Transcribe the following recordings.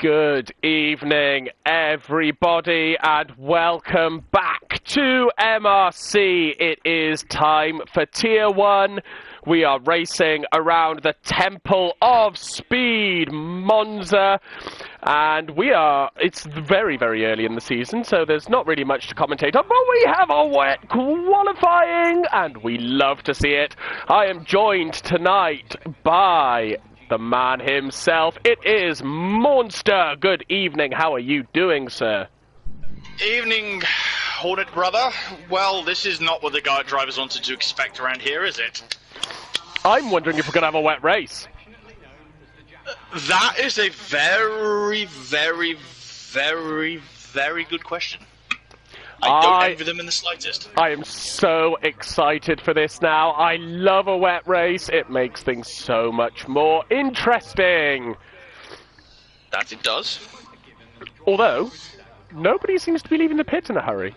Good evening, everybody, and welcome back to MRC. It is time for Tier 1. We are racing around the Temple of Speed, Monza, and it's very, very early in the season, so there's not really much to commentate on, but we have a wet qualifying, and we love to see it. I am joined tonight by the man himself. It is Monster. Good evening. How are you doing, sir? Evening, Hornet brother. Well, this is not what the drivers wanted to expect around here, is it? I'm wondering if we're going to have a wet race. That is a very, very, very, very good question. I don't envy them in the slightest. I am so excited for this now. I love a wet race. It makes things so much more interesting. That it does. Although, nobody seems to be leaving the pit in a hurry.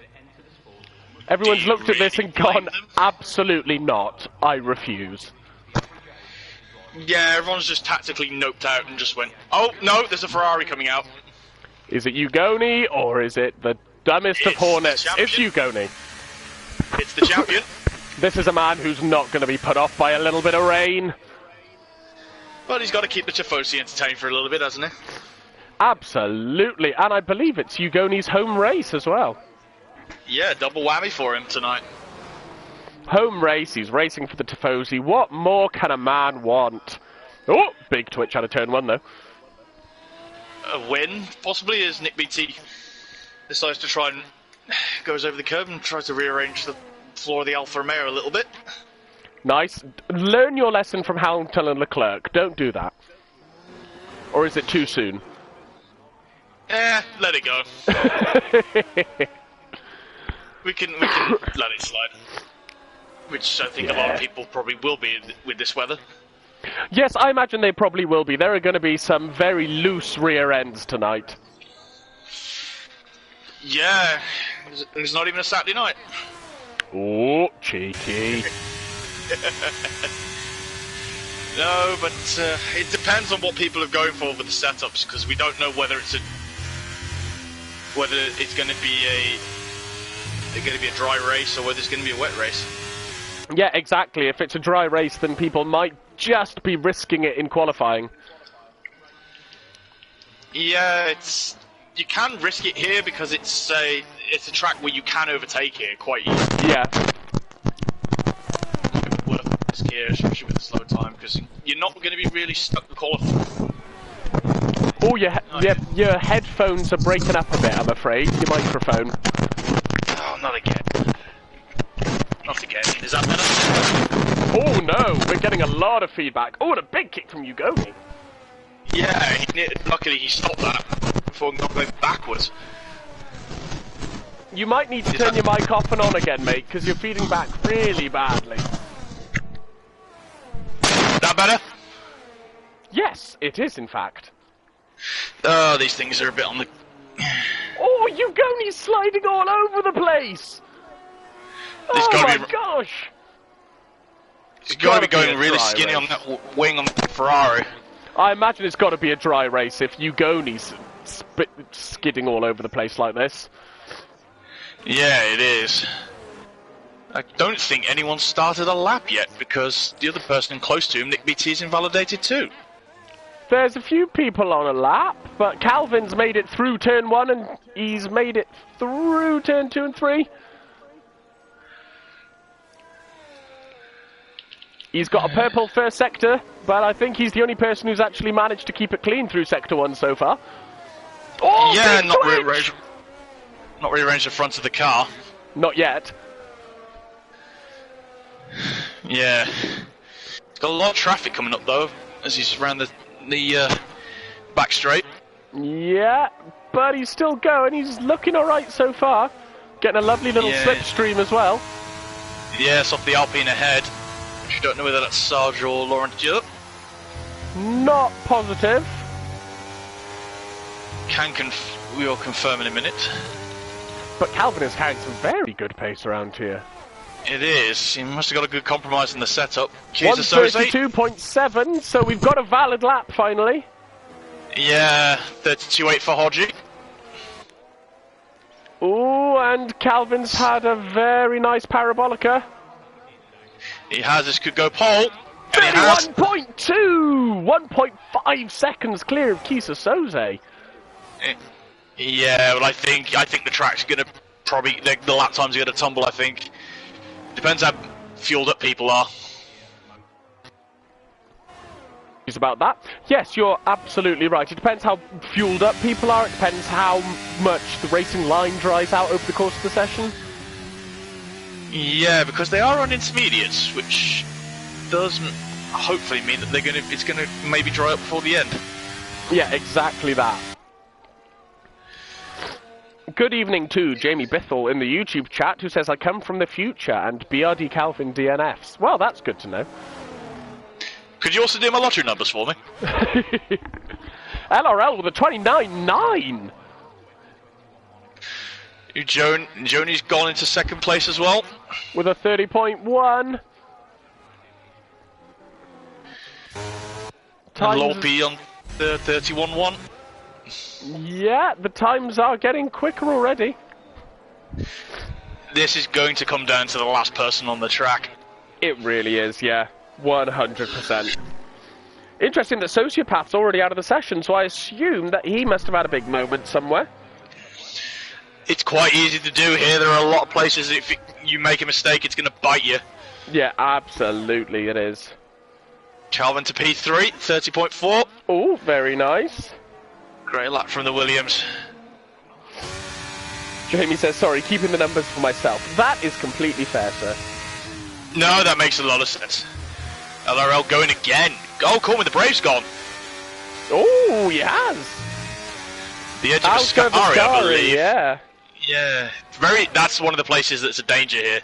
Everyone's looked at this and gone, absolutely not. I refuse. Yeah, everyone's just tactically noped out and just went, oh, no, there's a Ferrari coming out. Is it Ugoni, or is it the dumbest of Hornets? It's Ugoni. It's the champion. This is a man who's not going to be put off by a little bit of rain. But he's got to keep the Tifosi entertained for a little bit, hasn't he? Absolutely, and I believe it's Ugoni's home race as well. Yeah, double whammy for him tonight. Home race, he's racing for the Tifosi. What more can a man want? Oh, big twitch out of turn one, though. A win, possibly, as Nick BT decides to try and goes over the curb and tries to rearrange the floor of the Alfa Romeo a little bit. Nice. Learn your lesson from Hamilton and Leclerc. Don't do that. Or is it too soon? Let it go. we can let it slide. Which I think a lot of people probably will be with this weather. Yes, I imagine they probably will be. There are going to be some very loose rear ends tonight. Yeah, it's not even a Saturday night. Oh, cheeky. No, but it depends on what people are going for with the setups, because we don't know whether it's going to be a dry race or whether it's going to be a wet race. Yeah, exactly. If it's a dry race, then people might just be risking it in qualifying. Yeah, you can risk it here because it's a track where you can overtake it quite easily. Yeah. Worth risk here, especially with the slow time, because you're not going to be really stuck with qualifying. Oh, your headphones are breaking up a bit, I'm afraid. Your microphone. Oh, not again. Not again. Is that better? Oh no, we're getting a lot of feedback. Oh, and a big kick from Ugoni. Yeah, luckily he stopped that before not going backwards. You might need to turn your mic off and on again, mate, because you're feeding back really badly. That better? Yes, it is, in fact. Oh, these things are a bit on the... Oh, Ugoni's sliding all over the place! Oh my gosh! He's got to be going really skinny on that wing on the Ferrari. I imagine it's got to be a dry race if Ugoni's skidding all over the place like this. Yeah, it is. I don't think anyone started a lap yet, because the other person close to him, Nick BT, is invalidated too. There's a few people on a lap, but Calvin's made it through turn 1 and he's made it through turn 2 and 3. He's got a purple first sector, but I think he's the only person who's actually managed to keep it clean through sector 1 so far. Oh, yeah, not rearranged the front of the car. Not yet. Yeah. It's got a lot of traffic coming up though, as he's around the back straight. Yeah, but he's still going. He's looking alright so far. Getting a lovely little slipstream as well. Yes, off the Alpine ahead. You don't know whether that's Sarge or Laurent Dieu. Not positive. We'll confirm in a minute. But Calvin is carrying some very good pace around here. It is. He must have got a good compromise in the setup. 132.7, so we've got a valid lap finally. Yeah, 32.8 for Hodgie. Ooh, and Calvin's had a very nice parabolica. He has, this could go pole. And he has. 31.2! 1.5 seconds clear of Kisa Soze. Yeah, well, I think the track's gonna probably, the lap times are gonna tumble, I think. Depends how fueled up people are. About that. Yes, you're absolutely right. It depends how fueled up people are. It depends how much the racing line dries out over the course of the session. Yeah, because they are on intermediates, which does hopefully mean that it's gonna maybe dry up before the end. Yeah, exactly that. Good evening to Jamie Bithell in the YouTube chat, who says, I come from the future and BRD Calvin DNFs. Well, that's good to know. Could you also do my lottery numbers for me? LRL with a 29.9. Joni's gone into second place as well. With a 30.1. And Lolpe on the 31.1. Yeah, the times are getting quicker already. This is going to come down to the last person on the track. It really is, yeah. 100%. Interesting that Sociopath's already out of the session, so I assume that he must have had a big moment somewhere. It's quite easy to do here. There are a lot of places if you make a mistake, it's going to bite you. Yeah, absolutely it is. Calvin to P3, 30.4. Oh, very nice. Great lap from the Williams. Jamie says, sorry, keeping the numbers for myself. That is completely fair, sir. No, that makes a lot of sense. LRL going again. Oh, cool, with the Braves gone. Oh, he has. The edge of Ascari, I believe. Yeah. Yeah. That's one of the places that's a danger here.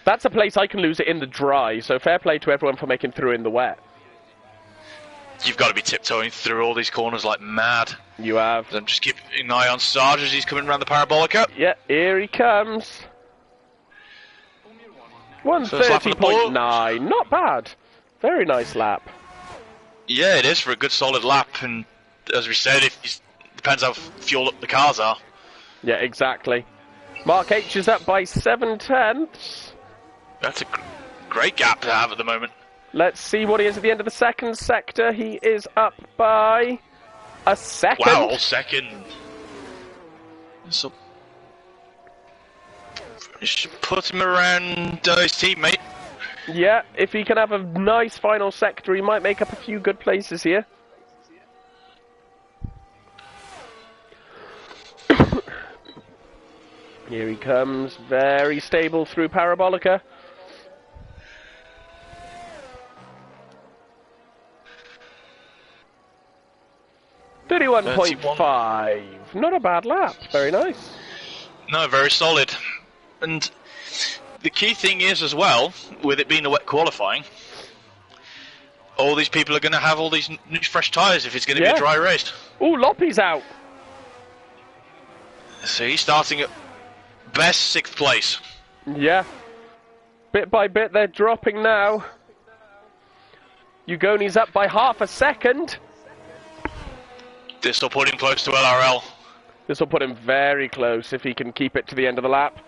That's a place I can lose it in the dry, so fair play to everyone for making through in the wet. You've got to be tiptoeing through all these corners like mad. You have. I'm just keeping an eye on Sarge as he's coming around the parabolica. Yeah, here he comes. 130.9, not bad. Very nice lap. Yeah, it is for a good solid lap, and as we said, it depends how fueled up the cars are. Yeah, exactly. Mark H is up by 7/10. That's a great gap to have at the moment. Let's see what he is at the end of the second sector. He is up by a second. Wow, a second. So, should put him around his teammate. Yeah, if he can have a nice final sector, he might make up a few good places here. Here he comes, very stable through Parabolica. .5, not a bad lap, very nice. No, very solid. And the key thing is as well, with it being a wet qualifying, all these people are going to have all these new fresh tyres if it's going to be a dry race. Ooh, Loppy's out. So he's starting at best 6th place. Yeah. Bit by bit they're dropping now. Ugoni's up by half a second. This will put him close to LRL. This will put him very close if he can keep it to the end of the lap.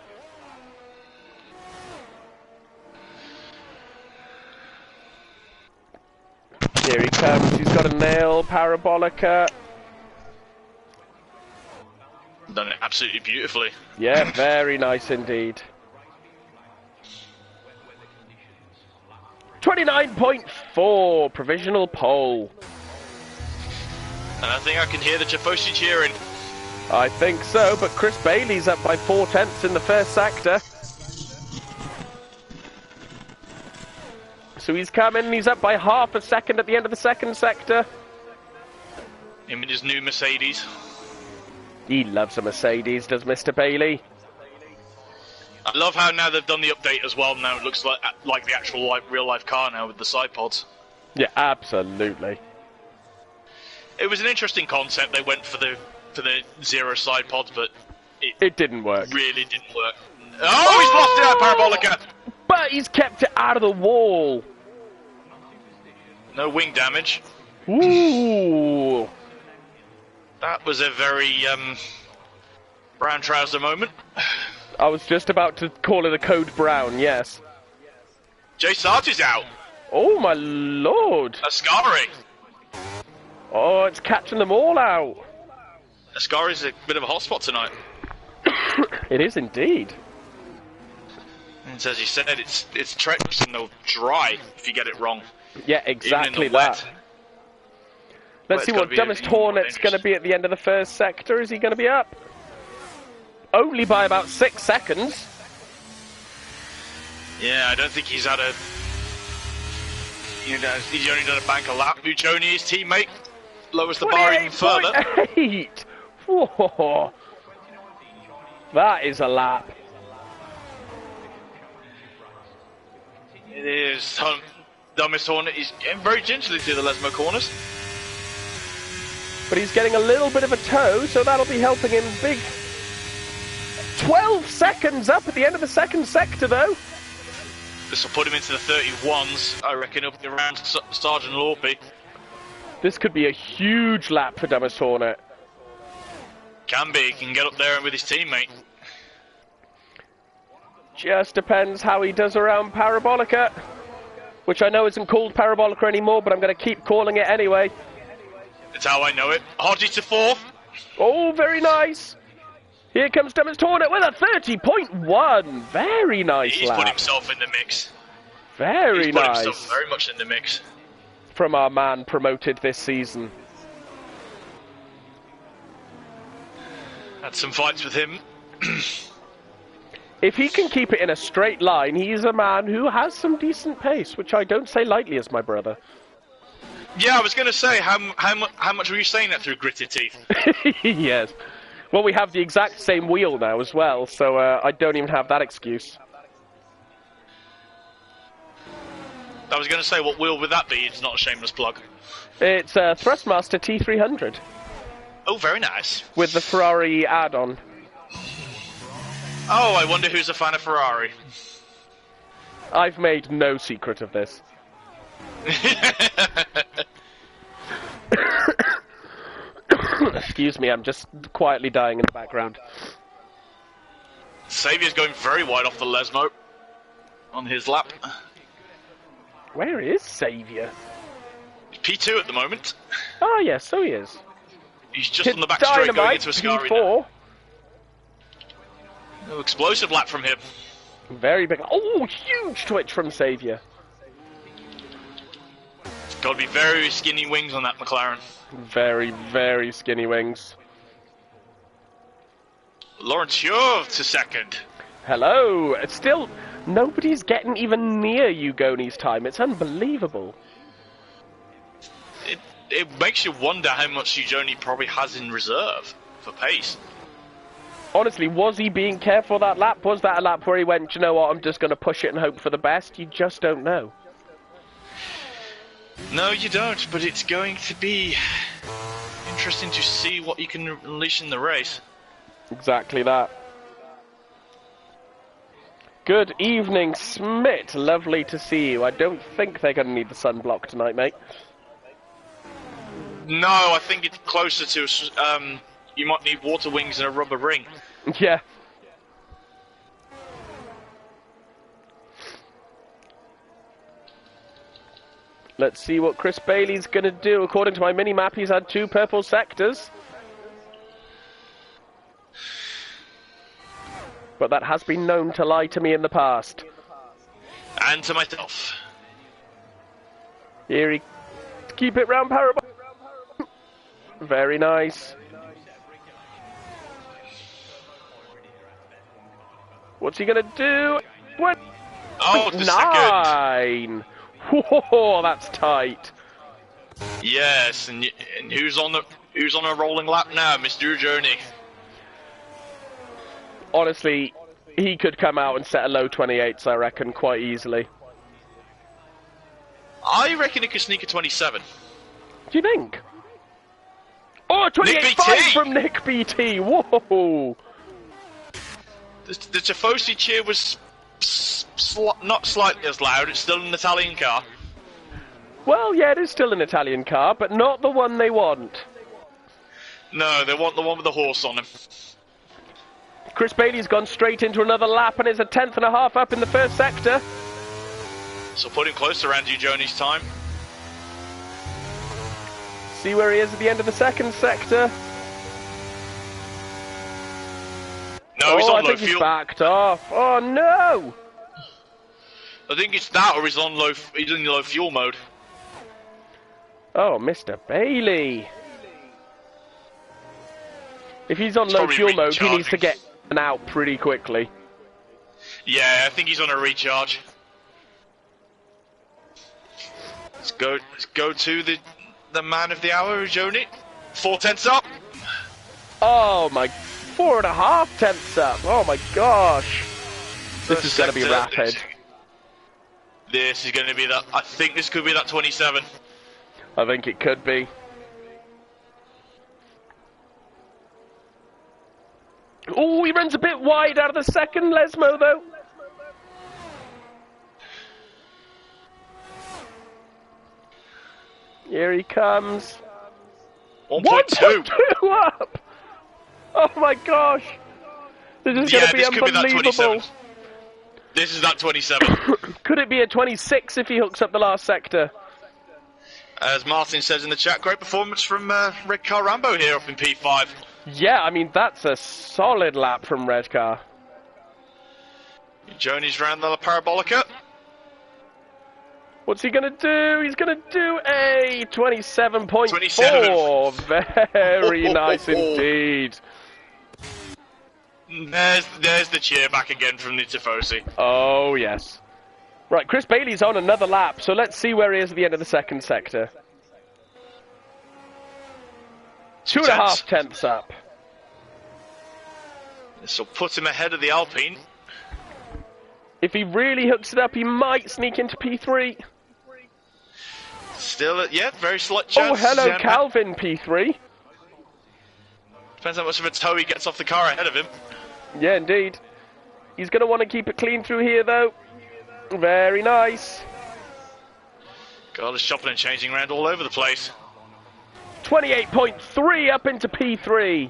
Here he comes, he's got a nail, Parabolica. Done it absolutely beautifully. Yeah, very nice indeed. 29.4, provisional pole. And I think I can hear the Tifosi cheering. I think so, but Chris Bailey's up by 4/10 in the first sector. So he's coming, he's up by half a second at the end of the second sector. Him and his new Mercedes. He loves a Mercedes, does Mr. Bailey. I love how now they've done the update as well. Now it looks like the actual real-life car now with the side pods. Yeah, absolutely. It was an interesting concept. They went for the zero side pods, but it didn't work. Really didn't work. Oh, he's lost it out, Parabolica! But he's kept it out of the wall. No wing damage. Ooh. That was a very brown trouser moment. I was just about to call it a code brown, yes. Jay Sarge is out. Oh my lord. Ascari. Oh, it's catching them all out. Ascari's a bit of a hotspot tonight. It is indeed. And as you said, it's treacherous and they'll dry if you get it wrong. Yeah, exactly that. Wet. Let's see what Dumbest Hornet's going to be at the end of the first sector. Is he going to be up? Only by about 6 seconds. Yeah, I don't think he's had a... You know, he's only done a bank a lap. Muccioni, his teammate, lowers the bar even further. 8. Whoa. That is a lap. It is. Dumbest Hornet is getting very gingerly through the Lesmo corners. But he's getting a little bit of a toe, so that'll be helping him big. 12 seconds up at the end of the second sector, though. This will put him into the 31s, I reckon, up around Sergeant Lorpy. This could be a huge lap for Dumbest Hornet. Can be, he can get up there with his teammate. Just depends how he does around Parabolica, which I know isn't called Parabolica anymore, but I'm going to keep calling it anyway. That's how I know it. Hodgie to 4th. Oh, very nice. Here comes Dumbest Hornet with a 30.1. Very nice He's lap. put himself in the mix. Very He's put nice. himself very much in the mix. From our man promoted this season. Had some fights with him. If he can keep it in a straight line, he's a man who has some decent pace, which I don't say lightly as my brother. Yeah, I was going to say, how much were you saying that through gritted teeth? Yes. Well, we have the exact same wheel now as well, so I don't even have that excuse. I was going to say, what wheel would that be? It's not a shameless plug. It's a Thrustmaster T300. Oh, very nice. With the Ferrari add-on. Oh, I wonder who's a fan of Ferrari. I've made no secret of this. Excuse me, I'm just quietly dying in the background. Saviour's going very wide off the Lesmo on his lap. Where is Saviour? P2 at the moment. Oh, yes, so he is. He's just on the back straight going into Ascari P4. Oh, explosive lap from him. Very big. Oh, huge twitch from Saviour. Got to be very skinny wings on that McLaren. Very, very skinny wings. Lawrence Huve to second. Hello. It's still, nobody's getting even near Ugoni's time. It's unbelievable. It makes you wonder how much Ugoni probably has in reserve for pace. Honestly, was he being careful that lap? Was that a lap where he went, you know what, I'm just going to push it and hope for the best? You just don't know. No, you don't, but it's going to be interesting to see what you can unleash in the race. Exactly that. Good evening, Smith. Lovely to see you. I don't think they're going to need the sunblock tonight, mate. No, I think it's closer to, you might need water wings and a rubber ring. Yeah. Let's see what Chris Bailey's going to do. According to my mini-map, he's had 2 purple sectors. But that has been known to lie to me in the past. And to myself. Here he... Keep it round Parabol. Very nice. What's he going to do? What? Oh, the 9! Whoa, that's tight. Yes, and who's on a rolling lap now, Mr. Journey? Honestly, he could come out and set a low 28s, I reckon, quite easily. I reckon he could sneak a 27. Do you think? Oh, 28.5 from Nick BT. Whoa! The Tifosi cheer was not slightly as loud. It's still an Italian car. Well, yeah, it is still an Italian car, but not the one they want. No, they want the one with the horse on him. Chris Bailey's gone straight into another lap and is a 10.5 up in the first sector. So put him close to Randy Joni's time. See where he is at the end of the second sector. No, he's on low I think fuel. He's backed off. Oh no! I think it's that, or he's on low. He's in low fuel mode. Oh, Mr. Bailey. If he's on low fuel mode, he needs to get out pretty quickly. Yeah, I think he's on a recharge. Let's go to the man of the hour, Joni. 4 tenths up. Oh my, 4.5 tenths up. Oh my gosh. This is going to be rapid. This is going to be that. I think this could be that 27. I think it could be. Oh, he runs a bit wide out of the second, Lesmo, though. Here he comes. 1.2 up. Oh my gosh. This is going to be unbelievable. This is that 27. Could it be a 26 if he hooks up the last sector? As Martin says in the chat, great performance from Red Car Rambo here up in P5. Yeah, I mean, that's a solid lap from Red Car. Joni's round the Parabolica. What's he going to do? He's going to do a 27.4. 27. Very nice indeed. There's the cheer back again from the Tifosi. Oh, yes. Right, Chris Bailey's on another lap, so let's see where he is at the end of the second sector. 2.5 tenths up. This will put him ahead of the Alpine. If he really hooks it up, he might sneak into P3. Still, yeah, very slight chance. Oh, hello, Calvin, P3. Depends how much of a tow he gets off the car ahead of him. Yeah, indeed. He's going to want to keep it clean through here, though. Very nice. God, he's chopping and changing around all over the place. 28.3 up into P3.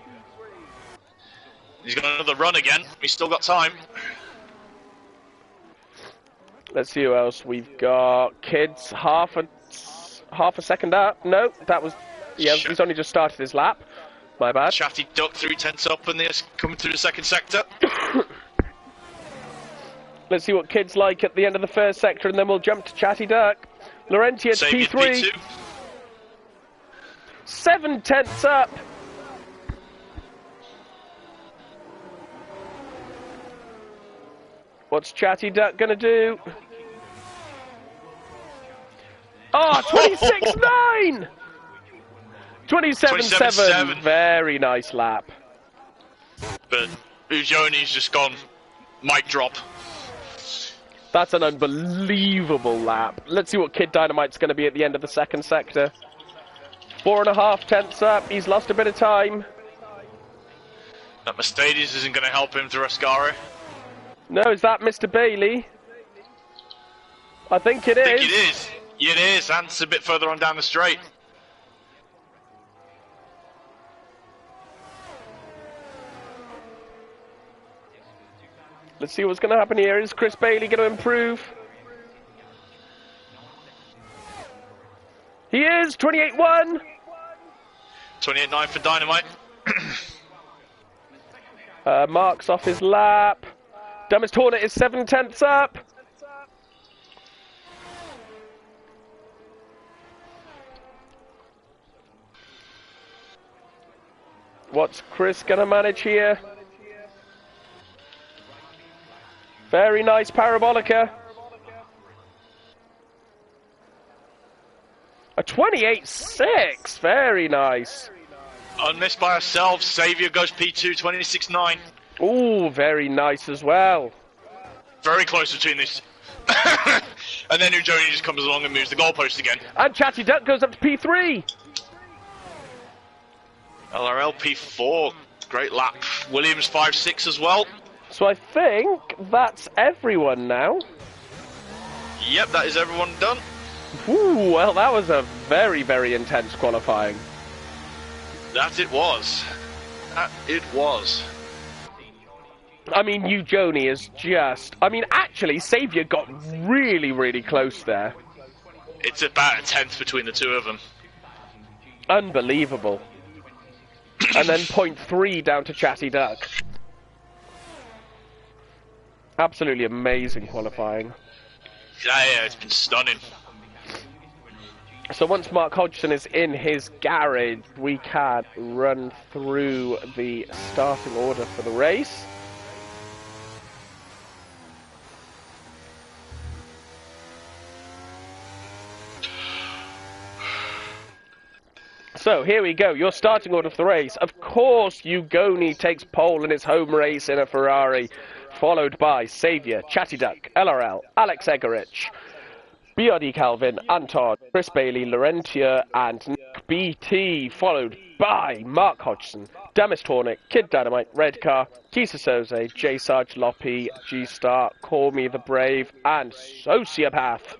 He's got another run again. He's still got time. Let's see who else we've got. Kids, half a second up. No, that was... Yeah, he's only just started his lap. My bad. Chatty Duck 3 tenths up and they're coming through the second sector. Let's see what Kids like at the end of the first sector, and then we'll jump to Chatty Duck. Laurenti at P3. P2. 7 tenths up. What's Chatty Duck gonna do? Oh, 26.9! 27.7. Very nice lap. But Ujoni's just gone mic drop. That's an unbelievable lap. Let's see what Kid Dynamite's going to be at the end of the second sector. 4.5 tenths up. He's lost a bit of time. That Mercedes isn't going to help him to Rascaro. No, is that Mr. Bailey? I think it is. I think it is. It is, and it's a bit further on down the straight. Let's see what's going to happen here. Is Chris Bailey going to improve? He is! 28.1! 28.9 for Dynamite. Marks off his lap. Dumbest Hornet is 7 tenths up. What's Chris going to manage here? Very nice Parabolica. A 28.6. Very nice. Unmissed by ourselves. Saviour goes P2, 26.9. Ooh, very nice as well. Very close between this. And then Ujoni just comes along and moves the goalpost again. And Chatty Duck goes up to P3. LRL P4. Great lap. Williams 5.6 as well. So I think that's everyone now. Yep, that is everyone done. Ooh, well, that was a very, very intense qualifying. That it was. That it was. I mean, Joni is just... I mean, actually, Saviour got really, really close there. It's about a tenth between the two of them. Unbelievable. And then 0.3 down to Chatty Duck. Absolutely amazing qualifying. Yeah, it's been stunning. So once Mark Hodgson is in his garage, we can run through the starting order for the race. So here we go, your starting order for the race. Of course, Ugoni takes pole in his home race in a Ferrari, followed by Saviour, Chatty Duck, LRL, Alex Egerich, BRD Calvin, Anton, Chris Bailey, Laurentia, and Nick BT, followed by Mark Hodgson, Demis Tornik, Kid Dynamite, Redcar, Kisa Soze, J Sarge Loppy, G-Star, Call Me the Brave, and Sociopath.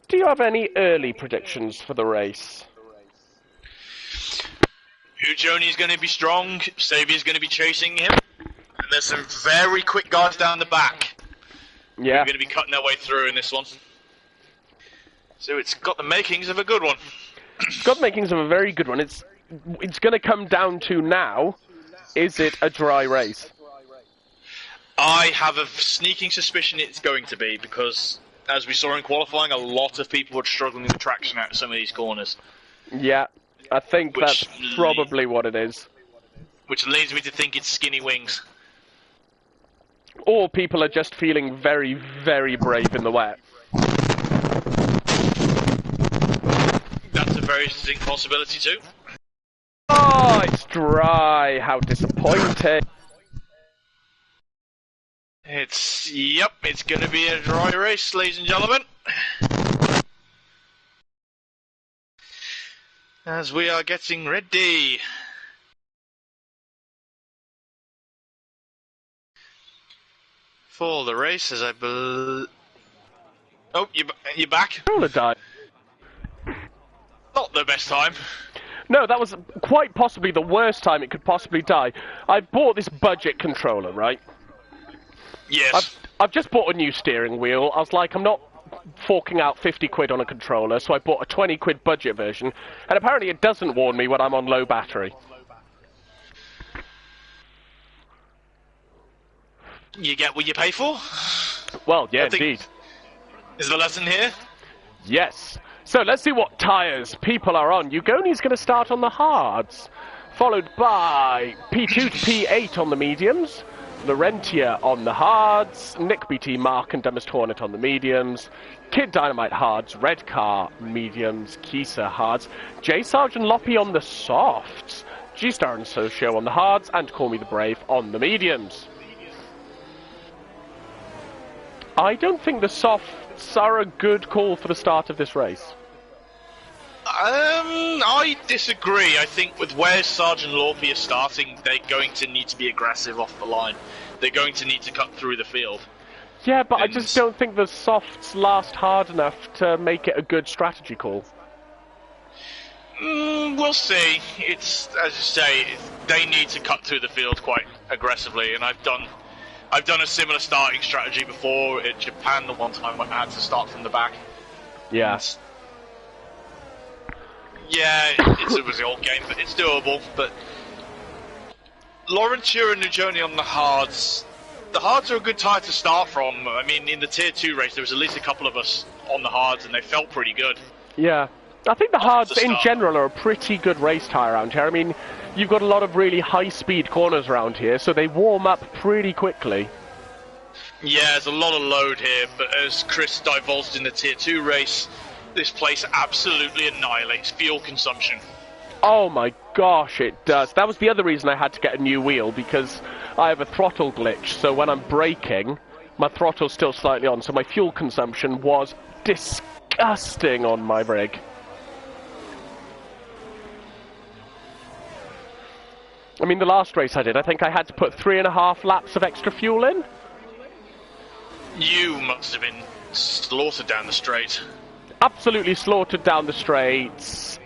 Do you have any early predictions for the race? Joni's going to be strong, Saviour's going to be chasing him, and there's some very quick guys down the back. Yeah. They're going to be cutting their way through in this one. So it's got the makings of a good one. It's got the makings of a very good one. It's going to come down to now, is it a dry race? I have a sneaking suspicion it's going to be, because as we saw in qualifying, a lot of people were struggling with traction out of some of these corners. Yeah, I think that's probably what it is. Which leads me to think it's skinny wings. Or people are just feeling very, very brave in the wet. That's a very distinct possibility too. Oh, it's dry. How disappointing. Yep, it's going to be a dry race, ladies and gentlemen. As we are getting ready. For the race, as I believe... Oh, you're back? Roller died. Not the best time. No, that was quite possibly the worst time it could possibly die. I bought this budget controller, right? Yes. I've just bought a new steering wheel. I was like, I'm not forking out 50 quid on a controller, so I bought a 20 quid budget version, and apparently it doesn't warn me when I'm on low battery. You get what you pay for? Well, yeah, indeed. Is the lesson here? Yes. So let's see what tyres people are on. Ugoni's going to start on the hards, followed by P2 to P8 on the mediums, Laurentia on the hards, Nick BT, Mark and Dumbest Hornet on the mediums, Kid Dynamite hards, Redcar mediums, Kisa hards, J Sergeant Loppy on the softs, G-Star and Socio on the hards, and Call Me the Brave on the mediums. I don't think the softs are a good call for the start of this race. I disagree. I think with where Sergeant Lorpy is starting, they're going to need to be aggressive off the line. They're going to need to cut through the field. Yeah, but I just don't think the softs last hard enough to make it a good strategy call. We'll see. It's, as you say, they need to cut through the field quite aggressively, and I've done a similar starting strategy before in Japan the one time when I had to start from the back. Yeah. It was the old game, but it's doable. But Laurentia and Nujoni on the hards. The hards are a good tyre to start from. I mean, in the Tier 2 race, there was at least a couple of us on the hards, and they felt pretty good. Yeah. I think the hards, in general, are a pretty good race tyre around here. I mean, you've got a lot of really high-speed corners around here, so they warm up pretty quickly. Yeah, there's a lot of load here, but as Chris divulged in the Tier 2 race, this place absolutely annihilates fuel consumption. Oh my gosh, it does. That was the other reason I had to get a new wheel, because I have a throttle glitch, so when I'm braking, my throttle's still slightly on, so my fuel consumption was disgusting on my rig. I mean, the last race I did, I think I had to put 3.5 laps of extra fuel in. You must have been slaughtered down the straight. Absolutely slaughtered down the straights.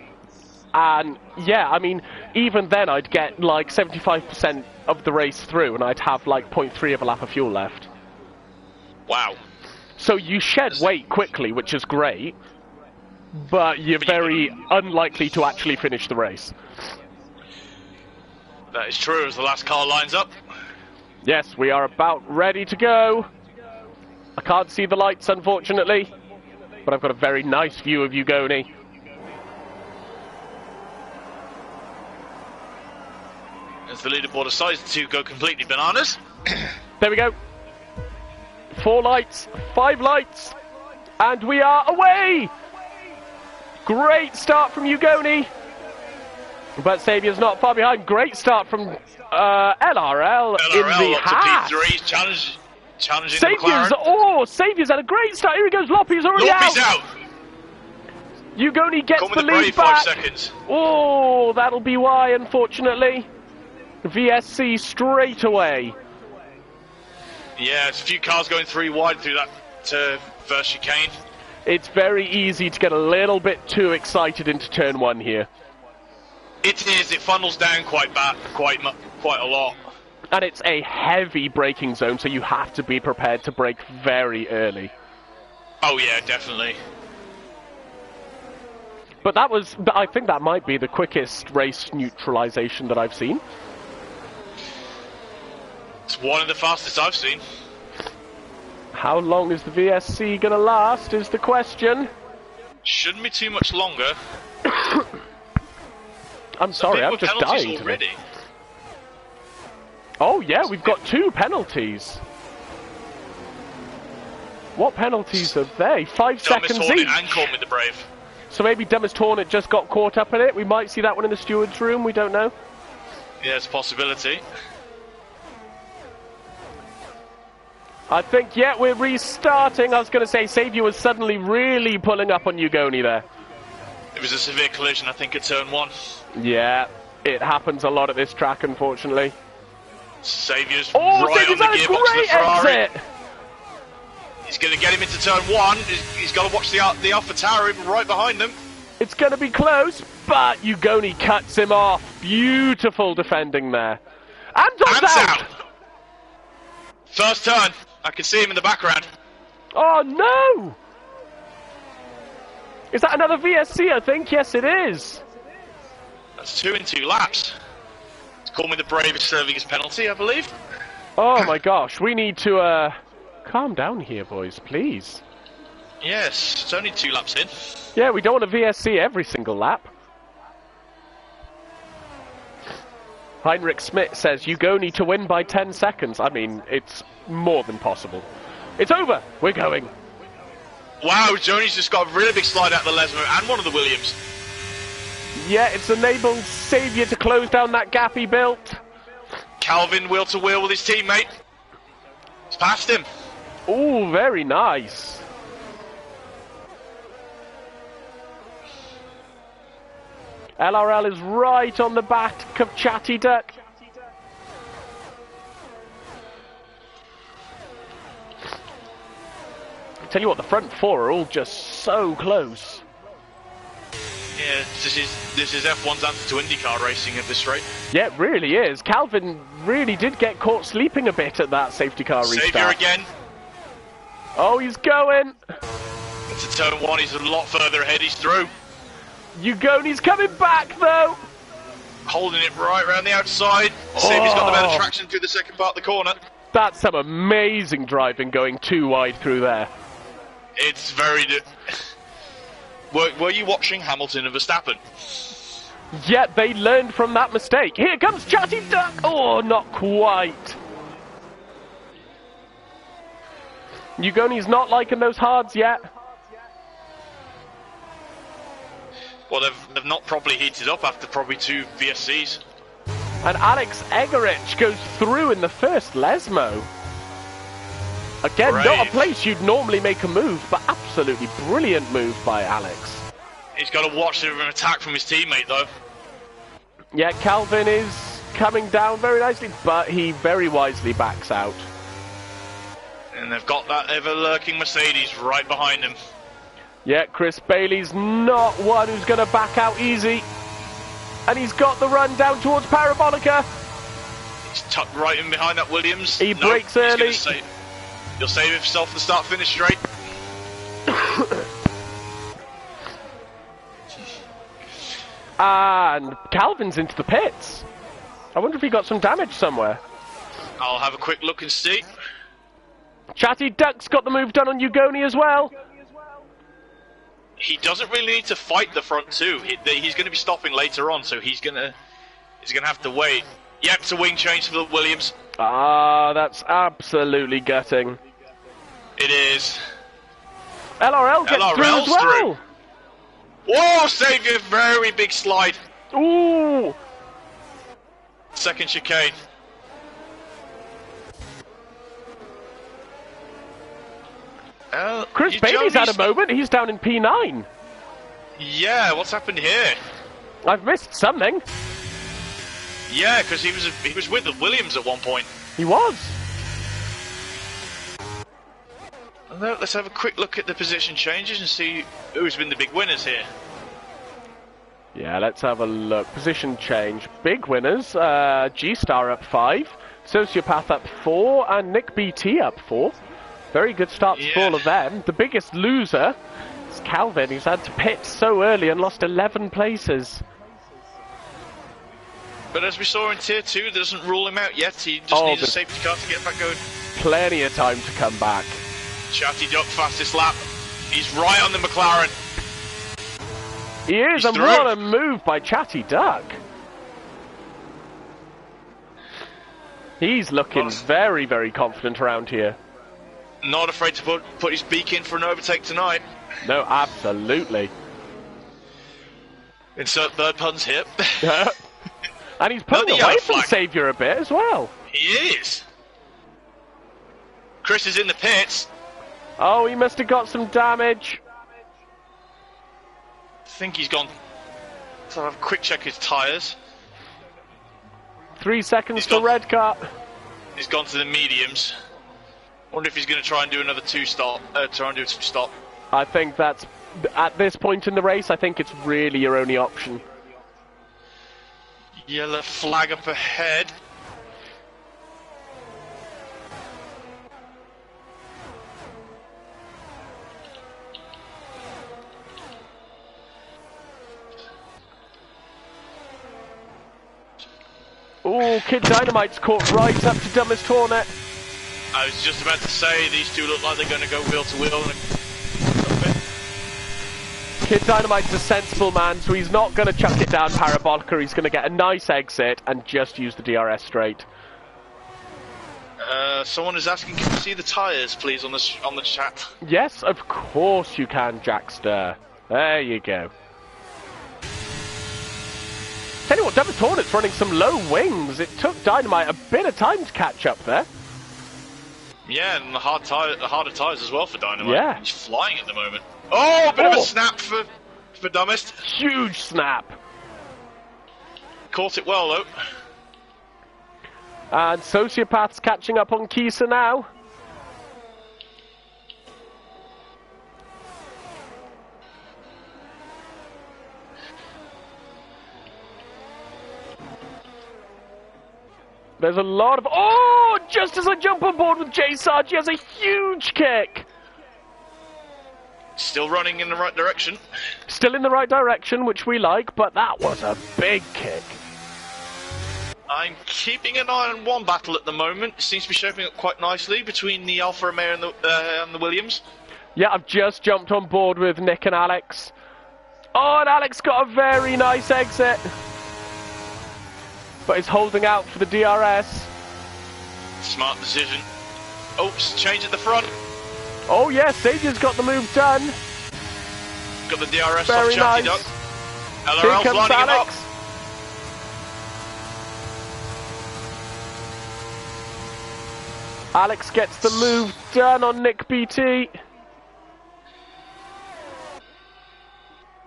And yeah, I mean, even then I'd get like 75% of the race through and I'd have like 0.3 of a lap of fuel left. Wow. So you shed weight quickly, which is great, but you're very unlikely to actually finish the race. That is true as the last car lines up. Yes, we are about ready to go. I can't see the lights, unfortunately, but I've got a very nice view of Ugoni. As the leaderboard decides to go completely bananas. There we go. 4 lights, 5 lights, and we are away! Great start from Ugoni. But Saviour's not far behind. Great start from LRL in the half. P3, challenging Saviour's, Saviour's had a great start. Here he goes, Loppy's already out. Ugoni gets the lead back. 5 seconds. Oh, that'll be why, unfortunately. VSC straight away. Yeah, it's a few cars going 3 wide through that first chicane. It's very easy to get a little bit too excited into turn 1 here. It is. It funnels down quite a lot. And it's a heavy braking zone, so you have to be prepared to brake very early. Oh yeah, definitely. But I think that might be the quickest race neutralization that I've seen. It's one of the fastest I've seen. How long is the VSC gonna last is the question. Shouldn't be too much longer. I'm sorry, I'm just dying already. Oh yeah, we've got 2 penalties. What penalties are they? 5 seconds each. And Call Me the Brave. So maybe Dumbest Hornet just got caught up in it. We might see that one in the steward's room, we don't know. Yeah, it's a possibility. I think, yeah, we're restarting. I was going to say, Saviour was suddenly really pulling up on Ugoni there. It was a severe collision, I think, at turn 1. Yeah, it happens a lot at this track, unfortunately. Saviour's right on the gearbox of the Ferrari. Exit. He's going to get him into turn 1. He's got to watch the AlphaTauri right behind them. It's going to be close, but Ugoni cuts him off. Beautiful defending there. Anton's out. First turn. I can see him in the background. Oh no! Is that another VSC, I think? Yes, it is. That's 2 in 2 laps. Call Me the Brave is serving his penalty, I believe. Oh my gosh, we need to calm down here, boys, please. Yes, it's only 2 laps in. Yeah, we don't want a VSC every single lap. Heinrich Schmidt says, Ugoni to win by 10 seconds. I mean, it's more than possible. It's over. We're going. Wow, Joni's just got a really big slide out the Lesmo and one of the Williams. Yeah, it's enabled Saviour to close down that gap he built. Calvin wheel to wheel with his teammate. He's passed him. Oh, very nice. LRL is right on the back of Chatty Duck. I tell you what, the front 4 are all just so close. Yeah, this is F1's answer to IndyCar racing at this rate. Yeah, it really is. Calvin really did get caught sleeping a bit at that safety car restart. Saviour again. Oh, he's going. It's a turn 1, he's a lot further ahead, he's through. Ugoni's coming back though. Holding it right around the outside. Saviour's got the better traction through the second part of the corner. That's some amazing driving going too wide through there. It's very... Were you watching Hamilton and Verstappen? Yeah, they learned from that mistake. Here comes Chatty Duck. Oh, not quite. Ugoni's not liking those hards yet. Well, they've not properly heated up after probably 2 VSCs. And Alex Egerich goes through in the first Lesmo. Again, not a place you'd normally make a move, but absolutely brilliant move by Alex. He's got to watch an attack from his teammate, though. Yeah, Calvin is coming down very nicely, but he very wisely backs out. And they've got that ever-lurking Mercedes right behind him. Yeah, Chris Bailey's not one who's going to back out easy. And he's got the run down towards Parabolica. He's tucked right in behind that Williams. He breaks early. He'll save himself for the start-finish straight. And Calvin's into the pits. I wonder if he got some damage somewhere. I'll have a quick look and see. Chatty Duck's got the move done on Ugoni as well. He doesn't really need to fight the front two. He's going to be stopping later on, so he's going to have to wait. Yep, it's a wing change for the Williams. Ah, that's absolutely gutting. It is. LRL gets through as well. Through. Whoa, saved a very big slide. Ooh. Second chicane. Chris Bailey's had a moment. He's down in P9. Yeah, what's happened here? I've missed something. Yeah, because he was with the Williams at one point. He was. Let's have a quick look at the position changes and see who's been the big winners here. Yeah, let's have a look. Position change. Big winners. G-Star up 5. Sociopath up 4. And Nick BT up 4. Very good starts for all of them. The biggest loser is Calvin, who's had to pit so early and lost 11 places. But as we saw in Tier 2, that doesn't rule him out yet. He just needs a safety car to get back going. Plenty of time to come back. Chatty Duck, fastest lap. He's right on the McLaren. He is, and what a move by Chatty Duck. He's looking very, very confident around here. Not afraid to put his beak in for an overtake tonight. No, absolutely. Insert third pun's hip. And he's pulling away from Saviour a bit as well. He is. Chris is in the pits. Oh, he must have got some damage. I think he's gone. So I'll have a quick check his tyres. 3 seconds to red car. He's gone to the mediums. Wonder if he's going to try and do another two-stop. I think that's, at this point in the race, I think it's really your only option. Yellow flag up ahead. Oh, Kid Dynamite's caught right up to Dumbest Hornet. I was just about to say, these two look like they're going to go wheel to wheel. Kid Dynamite's a sensible man, so he's not going to chuck it down Parabolica. He's going to get a nice exit and just use the DRS straight. Someone is asking, can you see the tyres, please, on the chat? Yes, of course you can, Jackster. There you go. Tell you what, Dumbest Hornet's running some low wings. It took Dynamite a bit of time to catch up there. Yeah, and the harder tyres as well for Dynamite. Yeah. He's flying at the moment. Oh, a bit of a snap for Dumbest. Huge snap. Caught it well, though. And Sociopath's catching up on Kisa now. There's a lot of... Oh! Just as I jump on board with J-Sarge, he has a huge kick! Still running in the right direction. Still in the right direction, which we like, but that was a big kick. I'm keeping an eye on one battle at the moment. It seems to be shaping up quite nicely between the Alfa Romeo and the Williams. Yeah, I've just jumped on board with Nick and Alex. Oh, and Alex got a very nice exit. But he's holding out for the DRS. Smart decision. Oops, change at the front. Oh yes, Saviour's got the move done. Got the DRS very off Chatty Duck. LRL's Here comes lining him up. Alex gets the move done on Nick BT.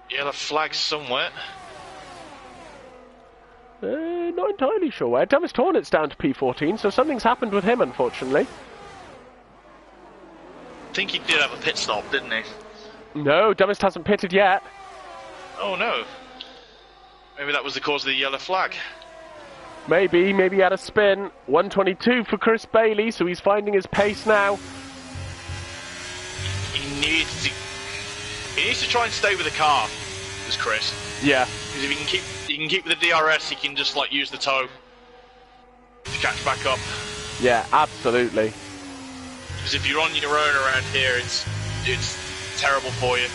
Yellow flag somewhere. Not entirely sure where. Dumbest Hornet's down to P14, so something's happened with him, unfortunately. I think he did have a pit stop, didn't he? No, Dumbest hasn't pitted yet. Oh no. Maybe that was the cause of the yellow flag. Maybe he had a spin. 122 for Chris Bailey, so he's finding his pace now. He needs to try and stay with the car, this Chris. Yeah. Because if he can keep with the DRS, he can just like use the toe to catch back up. Yeah, absolutely. Because if you're on your own around here, it's terrible for you.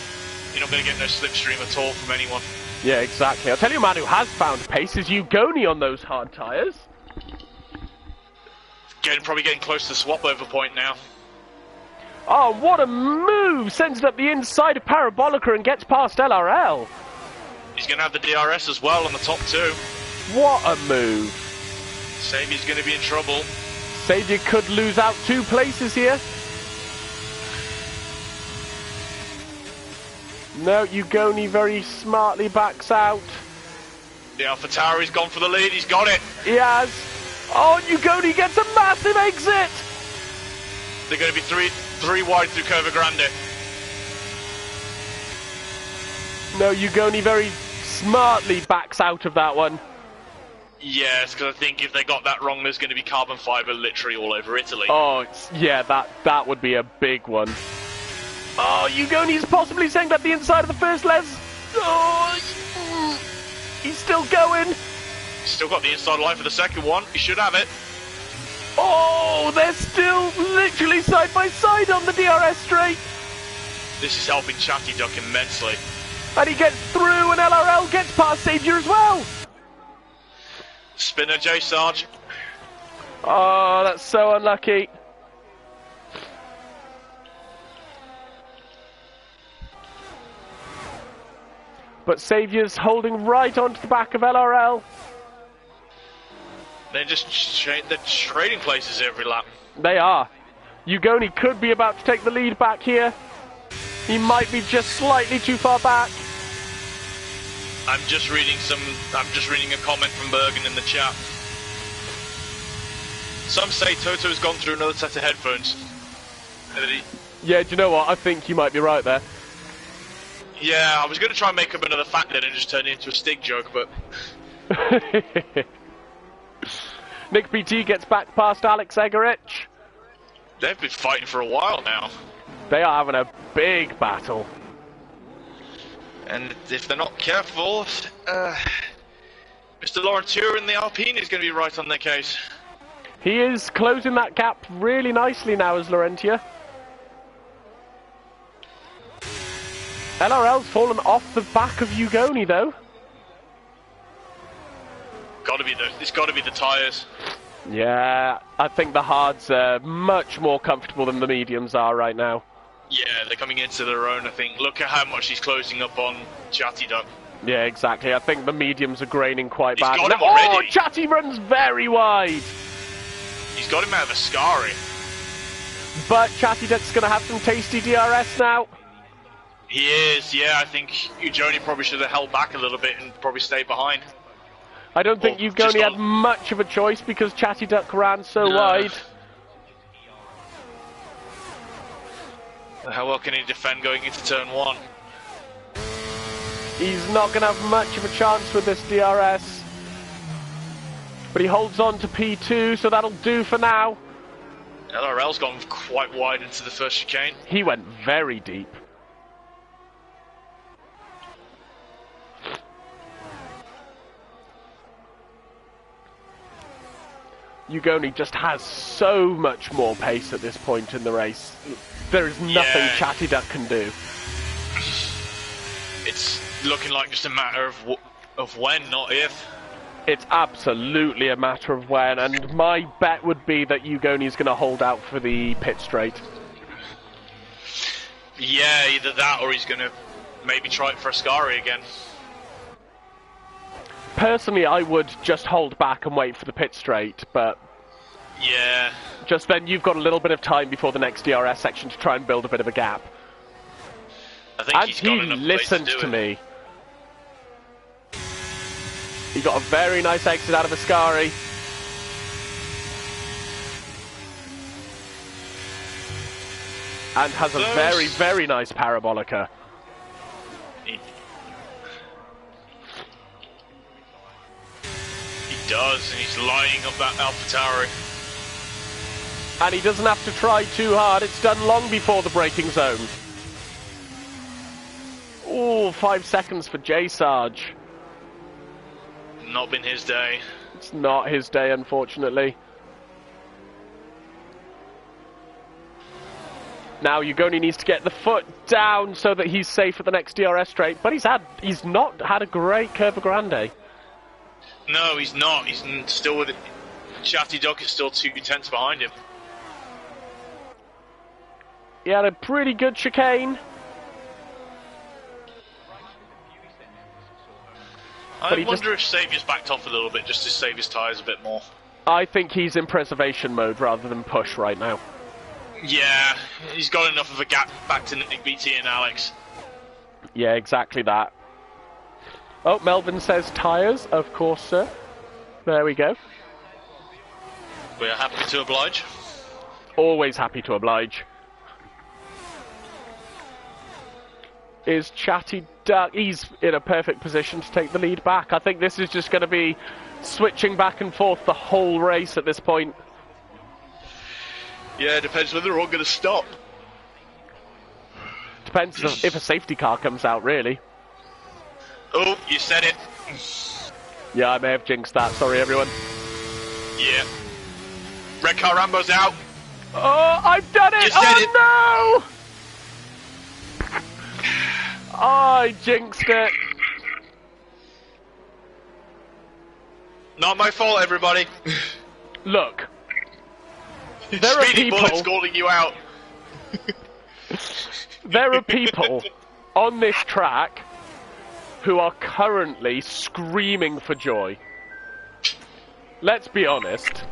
You're not going to get no slipstream at all from anyone. Yeah, exactly. I'll tell you a man who has found pace is Ugoni on those hard tyres. Probably getting close to the swap over point now. Oh, what a move! Sends it up the inside of Parabolica and gets past LRL. He's going to have the DRS as well on the top two. What a move. Saviour's going to be in trouble. Saviour could lose out 2 places here. No, Ugoni very smartly backs out. The AlphaTauri's gone for the lead, he's got it. He has. Oh, Ugoni gets a massive exit. They're going to be three wide through Curva Grande. No, Ugoni very smartly backs out of that one. Yes, because I think if they got that wrong, there's going to be carbon fibre literally all over Italy. Oh, yeah, that would be a big one. Oh, Ugoni's possibly saying that the inside of the first Les. Oh, he's still going. Still got the inside line for the second one. He should have it. Oh, they're still literally side by side on the DRS straight. This is helping Chatty Duck immensely. And he gets through, and LRL gets past Saviour as well. Spinner J Sarge. Oh, that's so unlucky. But Saviour's holding right onto the back of LRL. They're just they're trading places every lap. They are. Ugoni could be about to take the lead back here. He might be just slightly too far back. I'm just reading a comment from Bergen in the chat. Some say Toto's gone through another set of headphones. Yeah, do you know what? I think you might be right there. Yeah, I was going to try and make up another fact then and just turn it into a Stig joke, but... Nick BT gets back past Alex Egerich. They've been fighting for a while now. They are having a big battle. And if they're not careful, Mr. Laurentier in the Alpine is going to be right on their case. He is closing that gap really nicely now as Laurentier. LRL's fallen off the back of Ugoni though. It's got to be the tyres. Yeah, I think the hards are much more comfortable than the mediums are right now. Yeah, they're coming into their own, I think. Look at how much he's closing up on Chatty Duck. Yeah, exactly. I think the mediums are graining quite bad. He's got him already. Oh, Chatty runs very wide. He's got him out of a Ascari. But Chatty Duck's going to have some tasty DRS now. He is, yeah. I think Ugoni probably should have held back a little bit and probably stayed behind. I don't think Ugoni had much of a choice because Chatty Duck ran so wide. How well can he defend going into turn 1? He's not going to have much of a chance with this DRS. But he holds on to P2, so that'll do for now. LRL's gone quite wide into the first chicane. He went very deep. Ugoni just has so much more pace at this point in the race. There is nothing Chatty Duck can do. It's looking like just a matter of when, not if. It's absolutely a matter of when, and my bet would be that Ugoni's going to hold out for the pit straight. Yeah, either that or he's going to maybe try it for Ascari again. Personally, I would just hold back and wait for the pit straight, but... Yeah. Just then you've got a little bit of time before the next DRS section to try and build a bit of a gap. I think and he listened to me. He got a very nice exit out of Ascari. And has a very, very nice Parabolica. does, and he's lining up that AlphaTauri. And he doesn't have to try too hard. It's done long before the braking zone. Ooh, 5 seconds for J Sarge. Not been his day. It's not his day, unfortunately. Now Ugoni needs to get the foot down so that he's safe at the next DRS straight, but he's not had a great Curva Grande. No, he's not. He's still with it. Chatty Duck is still 2 tenths behind him. He had a pretty good chicane. I wonder if Saviour's backed off a little bit just to save his tyres a bit more. I think he's in preservation mode rather than push right now. Yeah, he's got enough of a gap back to Nick, BT and Alex. Yeah, exactly that. Oh, Melvin says tyres. Of course, sir. There we go. We're happy to oblige. Always happy to oblige. Is Chatty Duck. He's in a perfect position to take the lead back. I think this is just going to be switching back and forth the whole race at this point. Yeah, it depends whether they're all going to stop. Depends if a safety car comes out, really. Oh, you said it. Yeah, I may have jinxed that. Sorry, everyone. Yeah. Red car Rambo's out. Oh, I've done it! You said it. No! I jinxed it. Not my fault, everybody. Look. There are Speedy people... Bullet's calling you out. There are people on this track who are currently screaming for joy. Let's be honest.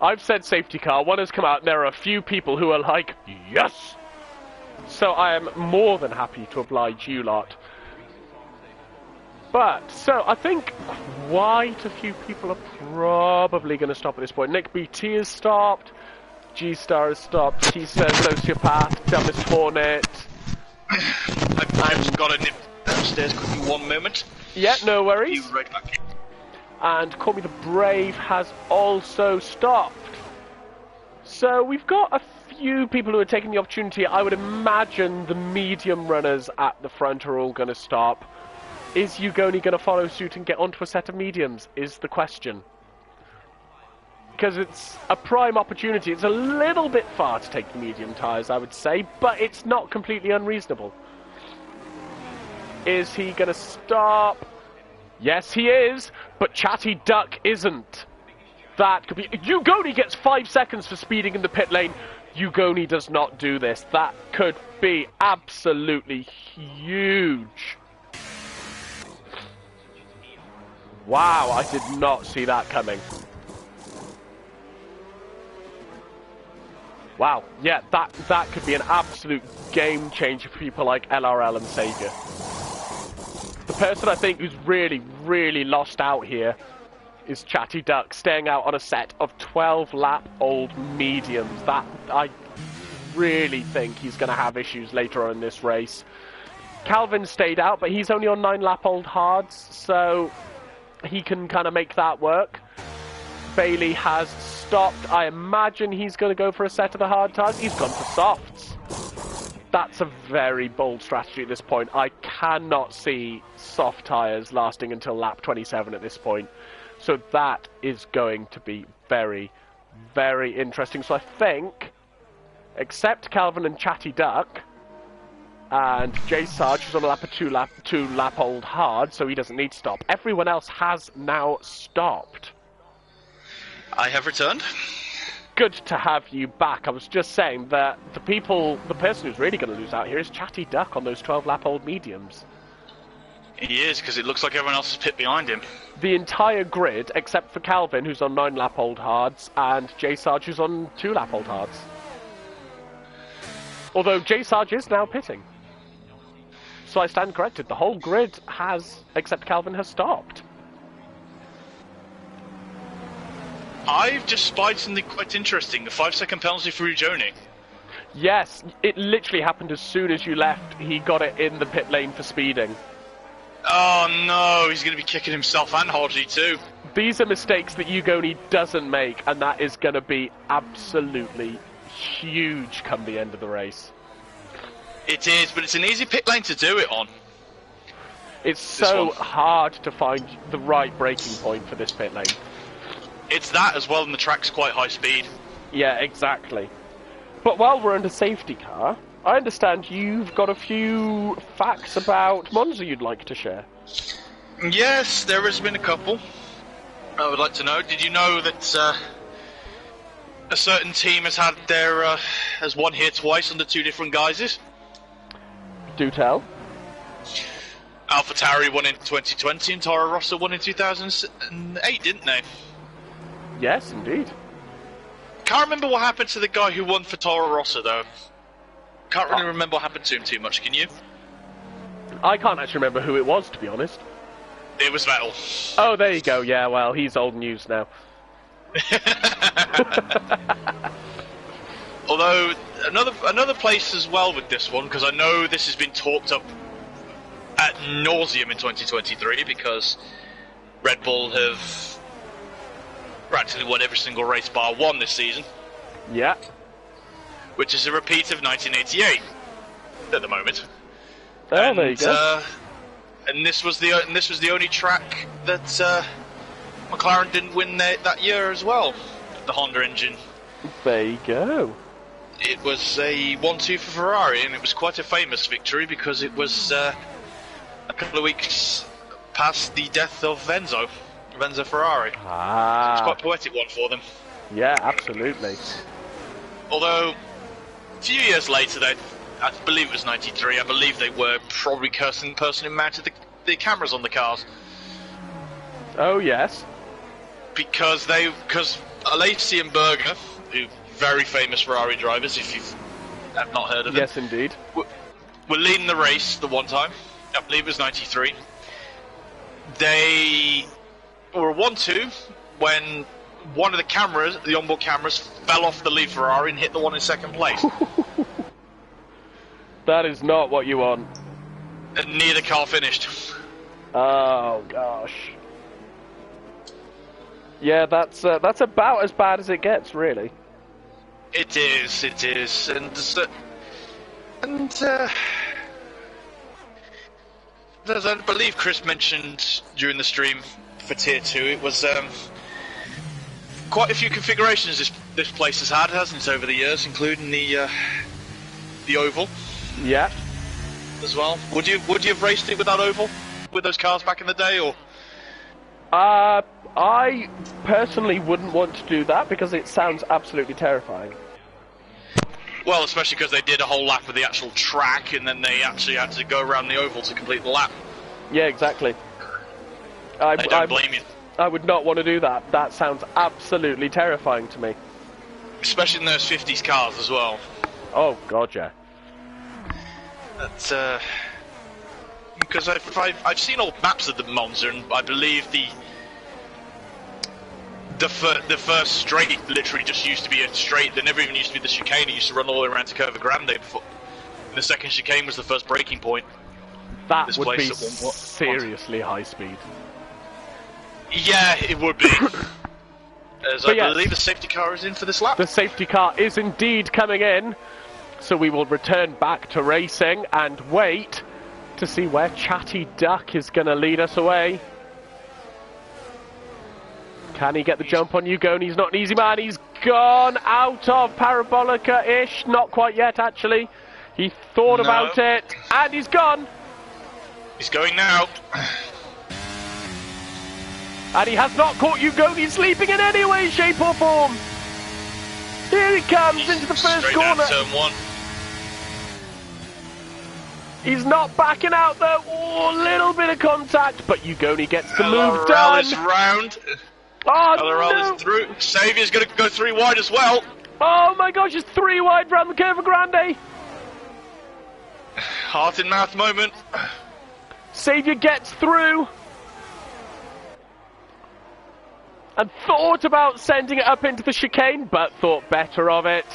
I've said safety car, one has come out, and there are a few people who are like, yes! So I am more than happy to oblige you lot. But, so, I think quite a few people are probably going to stop at this point. Nick BT has stopped, G-Star has stopped, he says Sociopath, Dumbest Hornet. I've just got to nip downstairs quickly 1 moment. Yeah, no worries. Be right back. And Call Me the Brave has also stopped. So we've got a few people who are taking the opportunity. I would imagine the medium runners at the front are all going to stop. Is Ugoni going to follow suit and get onto a set of mediums, is the question. Because it's a prime opportunity. It's a little bit far to take the medium tyres, I would say, but it's not completely unreasonable. Is he going to stop? Yes, he is, but Chatty Duck isn't. That could be... Ugoni gets 5 seconds for speeding in the pit lane. Ugoni does not do this. That could be absolutely huge. Wow, I did not see that coming. Wow, yeah, that could be an absolute game changer for people like LRL and Savior. The person I think who's really, really lost out here is Chatty Duck, staying out on a set of 12-lap-old mediums. That, I really think he's going to have issues later on in this race. Calvin stayed out, but he's only on 9-lap-old hards, so he can kind of make that work. Bailey has stopped. I imagine he's going to go for a set of the hard tires. He's gone for softs. That's a very bold strategy at this point. I cannot see soft tires lasting until lap 27 at this point. So that is going to be very, very interesting. So I think, except Calvin and Chatty Duck, and J Sarge, who's on a lap of two lap old hard, so he doesn't need to stop. Everyone else has now stopped. I have returned. Good to have you back. I was just saying that the person who's really going to lose out here is Chatty Duck on those 12-lap-old mediums. He is, because it looks like everyone else is pit behind him. The entire grid, except for Calvin, who's on 9-lap-old hards, and J Sarge, who's on 2-lap-old hards. Although J Sarge is now pitting. So I stand corrected. The whole grid has, except Calvin, has stopped. I've just spied something quite interesting. The 5-second penalty for Ujoni. Yes, it literally happened as soon as you left. He got it in the pit lane for speeding. Oh no, he's going to be kicking himself and Hodgie too. These are mistakes that Ugoni doesn't make, and that is going to be absolutely huge come the end of the race. It is, but it's an easy pit lane to do it on. It's so hard to find the right braking point for this pit lane. It's that as well, and the track's quite high speed. Yeah, exactly. But while we're under safety car, I understand you've got a few facts about Monza you'd like to share. Yes, there has been a couple. I would like to know. Did you know that a certain team has had their has won here twice under two different guises? Do tell. AlphaTauri won in 2020 and Toro Rosso won in 2008, didn't they? Yes, indeed. Can't remember what happened to the guy who won for Toro Rosso, though. Can't really remember what happened to him too much, can you? I can't actually remember who it was, to be honest. It was Vettel. Oh, there you go. Yeah, well, he's old news now. Although, another place as well with this one, because I know this has been talked up ad nauseum in 2023, because Red Bull have practically won every single race bar one this season. Yeah. Which is a repeat of 1988 at the moment. Oh, there you go. And this was the only track that McLaren didn't win that year as well. The Honda engine. There you go. It was a 1-2 for Ferrari, and it was quite a famous victory because it was a couple of weeks past the death of Enzo Ferrari. Ah. It's quite a poetic one for them. Yeah, absolutely. Although, a few years later, I believe it was 93, I believe they were probably cursing the person who mounted the cameras on the cars. Oh, yes. Because Alesi and Berger, who very famous Ferrari drivers, if you have not heard of them. Yes, indeed. Were leading the race the one time. I believe it was 93. They were 1-2 when one of the cameras, the onboard cameras, fell off the lead Ferrari and hit the one in second place. That is not what you want. And neither car finished. Oh, gosh. Yeah, that's about as bad as it gets, really. It is, and as I believe Chris mentioned during the stream for Tier 2, it was quite a few configurations this place has had, hasn't it, over the years, including the oval. Yeah. As well. Would you have raced it without oval with those cars back in the day, or? I personally wouldn't want to do that because it sounds absolutely terrifying. Well, especially because they did a whole lap of the actual track, and then they actually had to go around the oval to complete the lap. Yeah, exactly. I don't blame you. I would not want to do that. That sounds absolutely terrifying to me. Especially in those 50s cars as well. Oh, God, yeah. That's, because I've seen old maps of the Monza, and I believe the first straight literally just used to be a straight. There never even used to be the chicane. It used to run all the way around to Curva Grande before. And the second chicane was the first braking point. That would be seriously high speed. Yeah, it would be. As I believe the safety car is in for this lap. The safety car is indeed coming in. So we will return back to racing and wait to see where Chatty Duck is going to lead us away. Can he get the jump on Ugoni? He's not an easy man. He's gone out of Parabolica-ish. Not quite yet, actually. He thought about it, and he's gone. He's going now. And he has not caught Ugoni sleeping in any way, shape or form. Here he comes into the first corner. Down turn one. He's not backing out though. Oh, a little bit of contact, but Ugoni gets the move done. Is round. Oh, no. Is through. Saviour's going to go 3 wide as well. Oh my gosh, it's 3 wide round the Curva Grande. Heart in mouth moment. Saviour gets through. And thought about sending it up into the chicane, but thought better of it.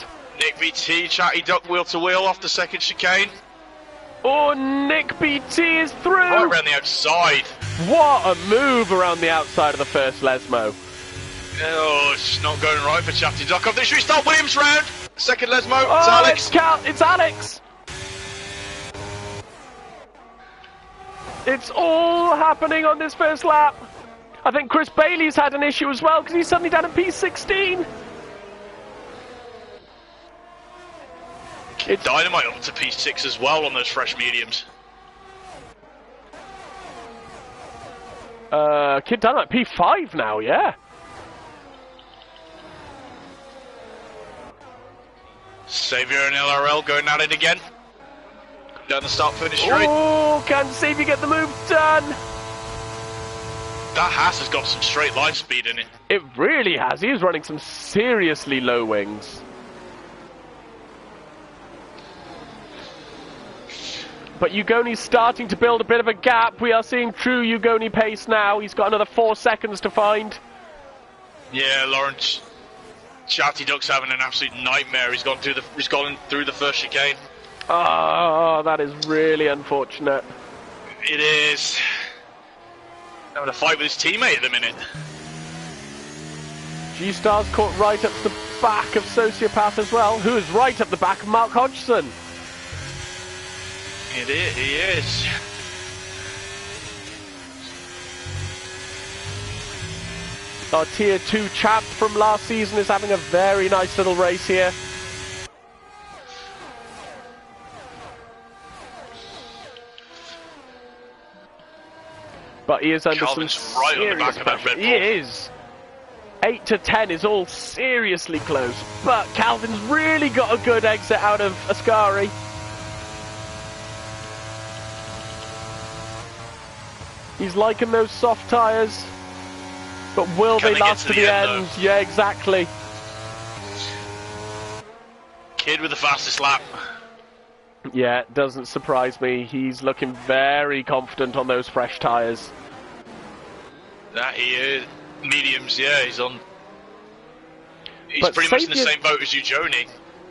Nick VT, Chatty Duck wheel to wheel off the second chicane. Oh, Nick BT is through. Right around the outside. What a move around the outside of the first Lesmo. Oh, it's not going right for Chatty Duck. Should we start Williams round? Second Lesmo. Oh, It's Alex. It's Alex. It's all happening on this first lap. I think Chris Bailey's had an issue as well because he's suddenly down at P16. It's Dynamite up to P6 as well on those fresh mediums. Kid Dynamite P5 now, yeah. Xavier and LRL going at it again. Down the start-finish straight. Oh, can Xavier get the move done? That Haas has got some straight line speed in it. It really has. He is running some seriously low wings. But Ugoni's starting to build a bit of a gap. We are seeing true Ugoni pace now. He's got another 4 seconds to find. Yeah, Lawrence. Chatty Duck's having an absolute nightmare. He's gone through the first chicane. Oh, that is really unfortunate. It is. Having a fight with his teammate at the minute. G-Star's caught right up to the back of Sociopath as well, who is right up the back of Mark Hodgson. It is, he is. Our Tier 2 champ from last season is having a very nice little race here. But he is under Calvin's some right on the back serious of that pressure. Red Bull. He is. 8 to 10 is all seriously close, but Calvin's really got a good exit out of Ascari. He's liking those soft tyres, but will they last to the end? Yeah, exactly. Kid with the fastest lap. Yeah, it doesn't surprise me. He's looking very confident on those fresh tyres. That he is. Mediums, yeah, he's on. He's But pretty much in the same boat as you, Joni.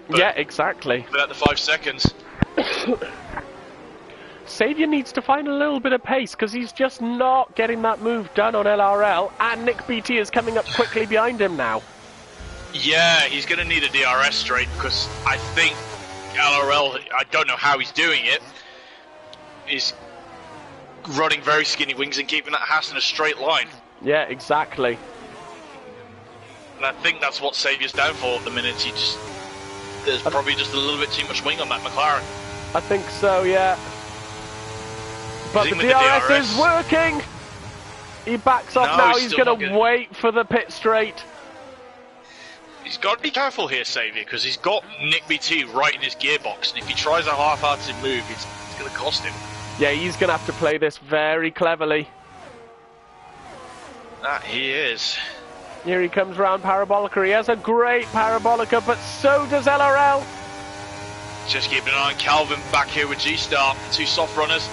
Yeah, exactly. Without the 5 seconds. Xavier needs to find a little bit of pace because he's just not getting that move done on LRL, and Nick BT is coming up quickly behind him now. Yeah, he's going to need a DRS straight because I think LRL, I don't know how he's doing it, is running very skinny wings and keeping that Haas in a straight line. Yeah, exactly. And I think that's what Xavier's down for at the minute. There's probably just a little bit too much wing on that McLaren. I think so, yeah. But the DRS is working! He backs off now, he's going to wait for the pit straight. He's got to be careful here, Xavier, because he's got Nick BT right in his gearbox, and if he tries a half-hearted move, it's going to cost him. Yeah, he's going to have to play this very cleverly. That he is. Here he comes round Parabolica. He has a great Parabolica, but so does LRL. Just keeping an eye on Calvin back here with G-Star, 2 soft runners.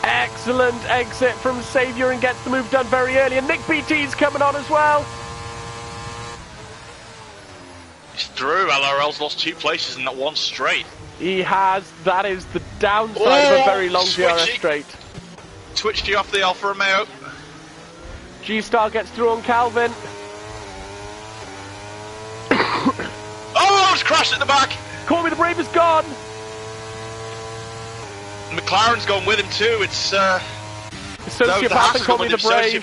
Excellent exit from Xavier and gets the move done very early, and Nick BT's coming on as well. He's through. LRL's lost 2 places in that one straight. He has. That is the downside of a very long DRS straight. Twitched you off the Alfa Romeo. G-Star gets through on Calvin. Oh, it's crashed at the back. Call Me the Brave is gone. McLaren's gone with him too. It's Sociopath and Call Me the Brave.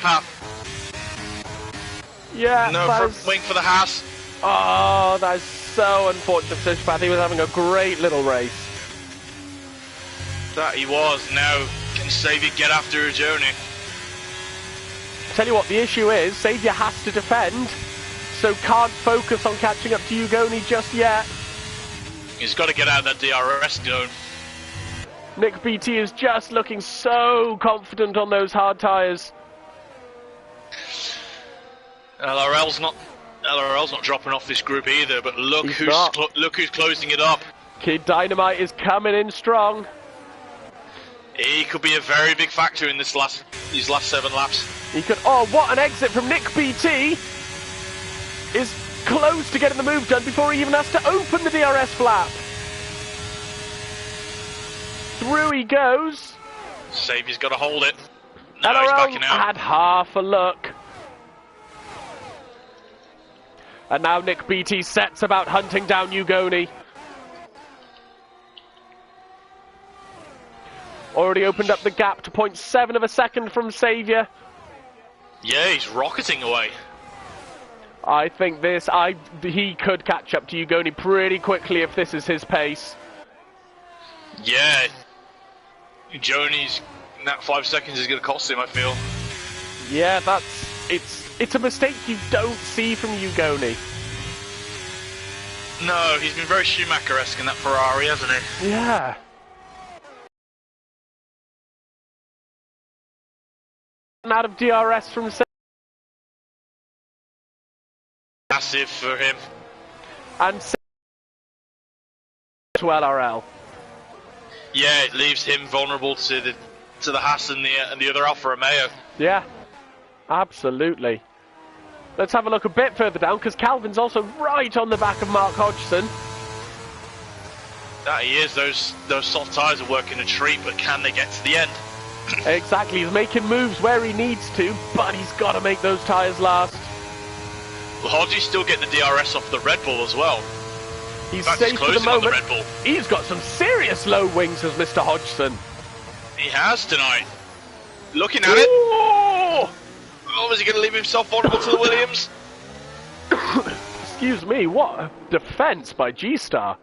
Yeah, no front wing for the Haas. Oh, that is so unfortunate for Sociopath. He was having a great little race. That he was. Now can Xavier get after a journey? Tell you what, the issue is, Xavier has to defend, so can't focus on catching up to Ugoni just yet. He's got to get out of that DRS zone. Nick BT is just looking so confident on those hard tyres. LRL's not dropping off this group either, but look who's closing it up. Kid Dynamite is coming in strong. He could be a very big factor in these last 7 laps. He could. Oh, what an exit from Nick BT! Is close to getting the move done before he even has to open the DRS flap. through he goes. Saviour's got to hold it. No, he's LRL backing out. had half a look. And now Nick BT sets about hunting down Ugoni. Already opened up the gap to 0.7 of a second from Saviour. Yeah, he's rocketing away. I think he could catch up to Ugoni pretty quickly if this is his pace. Yeah. Joni's in that 5 seconds is going to cost him, I feel. Yeah, it's a mistake you don't see from Ugoni. No, he's been very Schumacher-esque in that Ferrari, hasn't he? Yeah. Out of DRS from massive for him. And to LRL. Yeah, it leaves him vulnerable to the Haas and the other Alfa Romeo. Yeah, absolutely. Let's have a look a bit further down because Calvin's also right on the back of Mark Hodgson. That he is. Those soft tyres are working a treat, but can they get to the end? Exactly, he's making moves where he needs to, but he's got to make those tyres last. Well, Hodgie's still getting the DRS off the Red Bull as well. He's fact, safe for the moment. Red Bull. He's got some serious low wings as Mr. Hodgson. He has tonight. Looking at it. Oh, is he going to leave himself vulnerable to the Williams? Excuse me, what a defence by G-Star.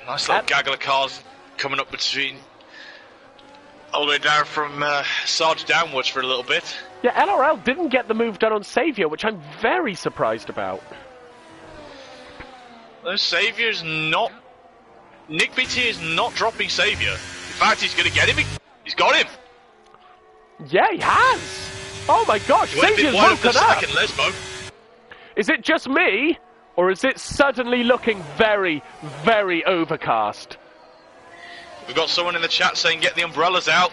Nice little gaggle of cars coming up between, all the way down from Sarge downwards for a little bit. Yeah, LRL didn't get the move done on Saviour, which I'm very surprised about. No, Saviour's not... Nick BT is not dropping Saviour. In fact, he's going to get him. He's got him. Yeah, he has. Oh my gosh, Saviour's woken up. Is it just me, or is it suddenly looking very, very overcast? We've got someone in the chat saying get the umbrellas out.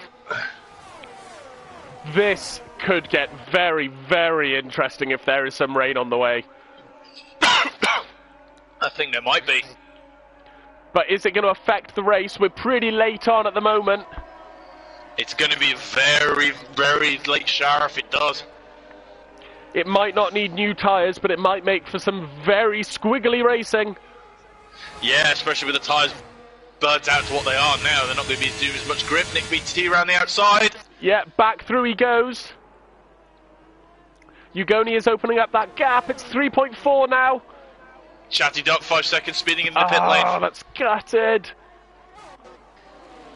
This could get very, very interesting if there is some rain on the way. I think there might be. But is it going to affect the race? We're pretty late on at the moment. It's going to be a very, very late shower if it does. It might not need new tyres, but it might make for some very squiggly racing. Yeah, especially with the tyres burnt out to what they are now. They're not going to be doing as much grip. Nick BT around the outside. Yeah, back through he goes. Ugoni is opening up that gap. It's 3.4 now. Chatty Duck, 5 seconds speeding in the pit lane. Oh, that's gutted.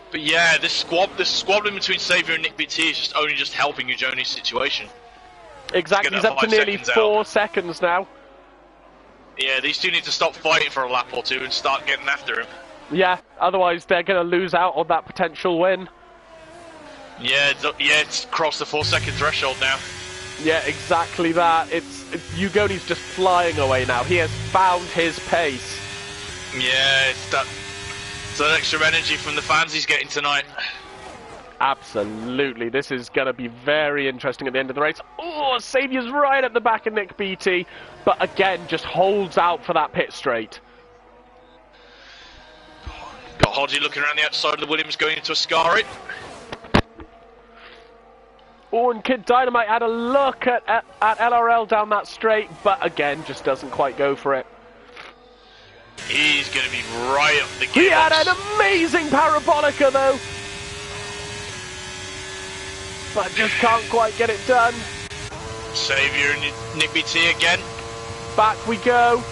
But yeah, this squabbling between Saviour and Nick BT is just helping Ugoni's situation. Exactly, he's up to nearly 4 seconds now. Yeah, these two need to stop fighting for a lap or two and start getting after him. Yeah, otherwise they're going to lose out on that potential win. Yeah, it's crossed the 4 second threshold now. Yeah, exactly that. Ugoni's just flying away now. He has found his pace. Yeah, it's that extra energy from the fans he's getting tonight. Absolutely. This is going to be very interesting at the end of the race. Oh, Saviour's right at the back of Nick BT, but again, just holds out for that pit straight. Got Hodgie looking around the outside of the Williams going into Ascari. Oh, and Kid Dynamite had a look at LRL down that straight, but again, just doesn't quite go for it. He's going to be right up the gearbox. He had an amazing parabolica, though. But just can't quite get it done. Saviour and Nick BT again. Back we go.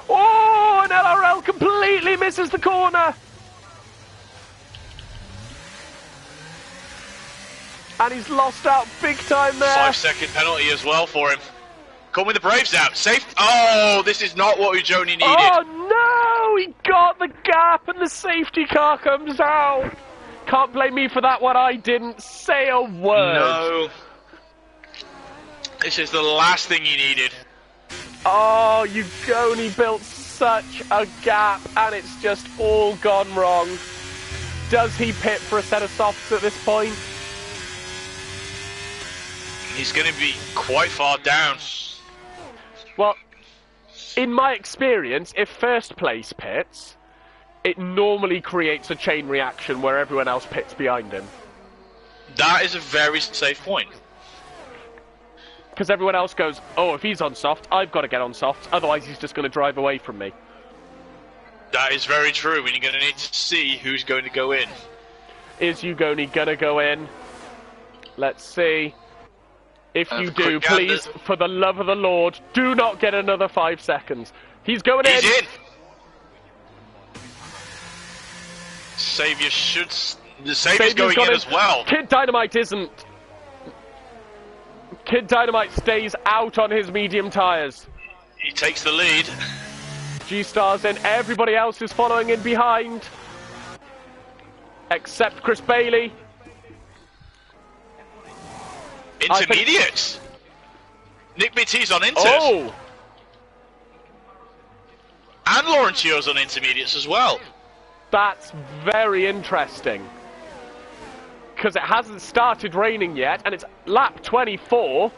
Oh, and LRL completely misses the corner. And he's lost out big time there. 5 second penalty as well for him. Come with the Braves out. Safe. Oh, this is not what Ujoni needed. Oh no, he got the gap and the safety car comes out. Can't blame me for that one, I didn't say a word. No. This is the last thing he needed. Oh, Ugoni built such a gap and it's just all gone wrong. Does he pit for a set of softs at this point? He's going to be quite far down. Well, In my experience, if first place pits, it normally creates a chain reaction where everyone else pits behind him. That is a very safe point. Because everyone else goes, oh, if he's on soft, I've got to get on soft, otherwise he's just going to drive away from me. That is very true, and you're going to need to see who's going to go in. Is Ugoni going to go in? Let's see. If you do, please, for the love of the Lord, do not get another 5 seconds. He's going in. He's in. Saviour should... The Saviour's going in as well. Kid Dynamite isn't. Kid Dynamite stays out on his medium tyres. He takes the lead. G-Star's in. Everybody else is following in behind. Except Chris Bailey. Intermediates. Nick BT's on inters. Oh! And Laurentio's on intermediates as well. That's very interesting. Because it hasn't started raining yet, and it's lap 24.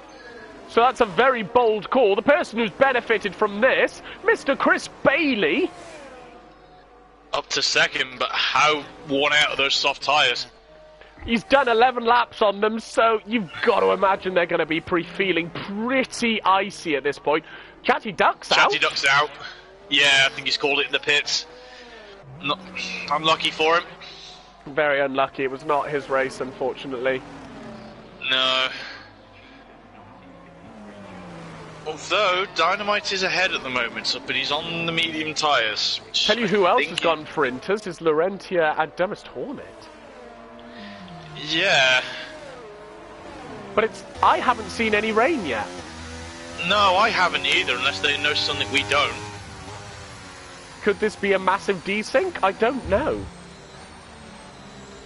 So that's a very bold call. The person who's benefited from this, Mr. Chris Bailey. Up to second, but how worn out are those soft tyres? He's done 11 laps on them, so you've got to imagine they're going to be feeling pretty icy at this point. Chatty Duck's out. Chatty Duck's out. Yeah, I think he's called it in the pits. Unlucky for him. Very unlucky. It was not his race, unfortunately. No. Although, Dynamite is ahead at the moment, but he's on the medium tyres. Tell you who else has gone for inters is Laurentia and Dumbest Hornet. Yeah. But I haven't seen any rain yet. No, I haven't either, unless they know something we don't. Could this be a massive desync? I don't know.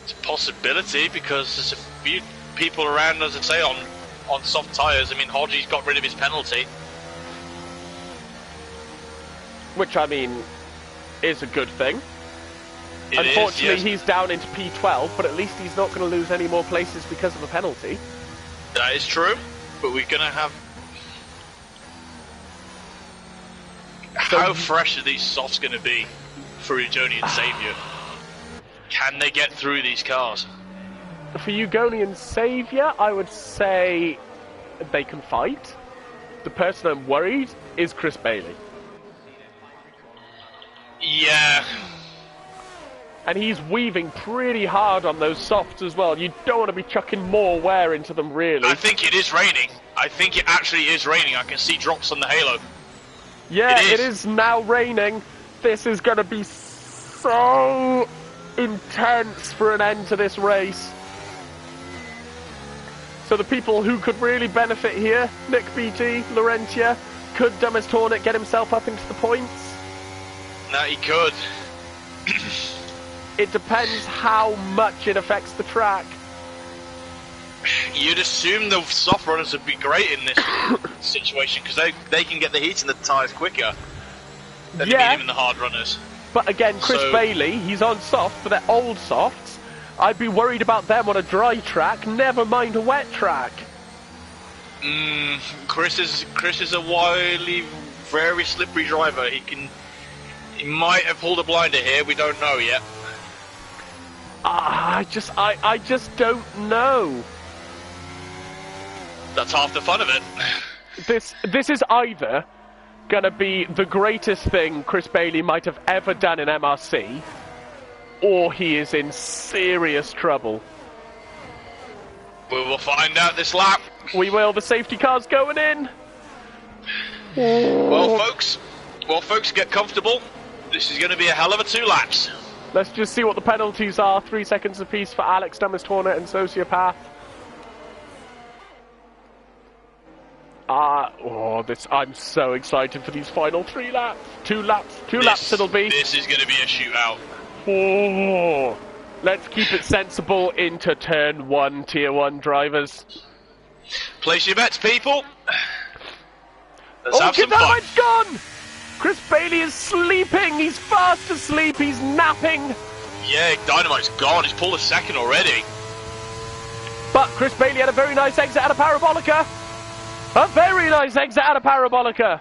It's a possibility, because there's a few people around, as I say, on soft tyres. I mean, Hodgie's got rid of his penalty. Which, I mean, is a good thing. Unfortunately, he's down into P12, but at least he's not going to lose any more places because of a penalty. That is true, but we're going to have... How fresh are these softs going to be for Ugoni and Saviour? Can they get through these cars? For Ugoni and Saviour, I would say they can fight. The person I'm worried is Chris Bailey. Yeah. And he's weaving pretty hard on those softs as well. You don't want to be chucking more wear into them, really. I think it is raining. I think it actually is raining. I can see drops on the halo. Yeah, it is now raining. This is going to be so intense for an end to this race. So the people who could really benefit here, Nick BT, Laurentia, could Dumbest Hornet get himself up into the points? No, he could. It depends how much it affects the track. You'd assume the soft runners would be great in this situation, because they can get the heat in the tyres quicker than the medium and the hard runners. But again, Chris Bailey, he's on soft, but they're old softs. I'd be worried about them on a dry track, never mind a wet track. Chris is a wily, very slippery driver. He might have pulled a blinder here, we don't know yet. I just don't know. That's half the fun of it. This is either gonna be the greatest thing Chris Bailey might have ever done in MRC, or he is in serious trouble. We will find out this lap. We will. The safety car's going in. Well, folks, get comfortable. This is going to be a hell of a 2 laps. Let's just see what the penalties are. 3 seconds apiece for Alex, Dumbest Hornet, and Sociopath. I'm so excited for these final 3 laps. 2 laps it'll be. This is going to be a shootout. Oh, let's keep it sensible into turn 1, tier 1 drivers. Place your bets, people. Let's have some fun. Dynamite's gone! Chris Bailey is sleeping. He's fast asleep. He's napping. Yeah, Dynamite's gone. He's pulled a second already. But Chris Bailey had a very nice exit out of Parabolica. A very nice exit out of Parabolica.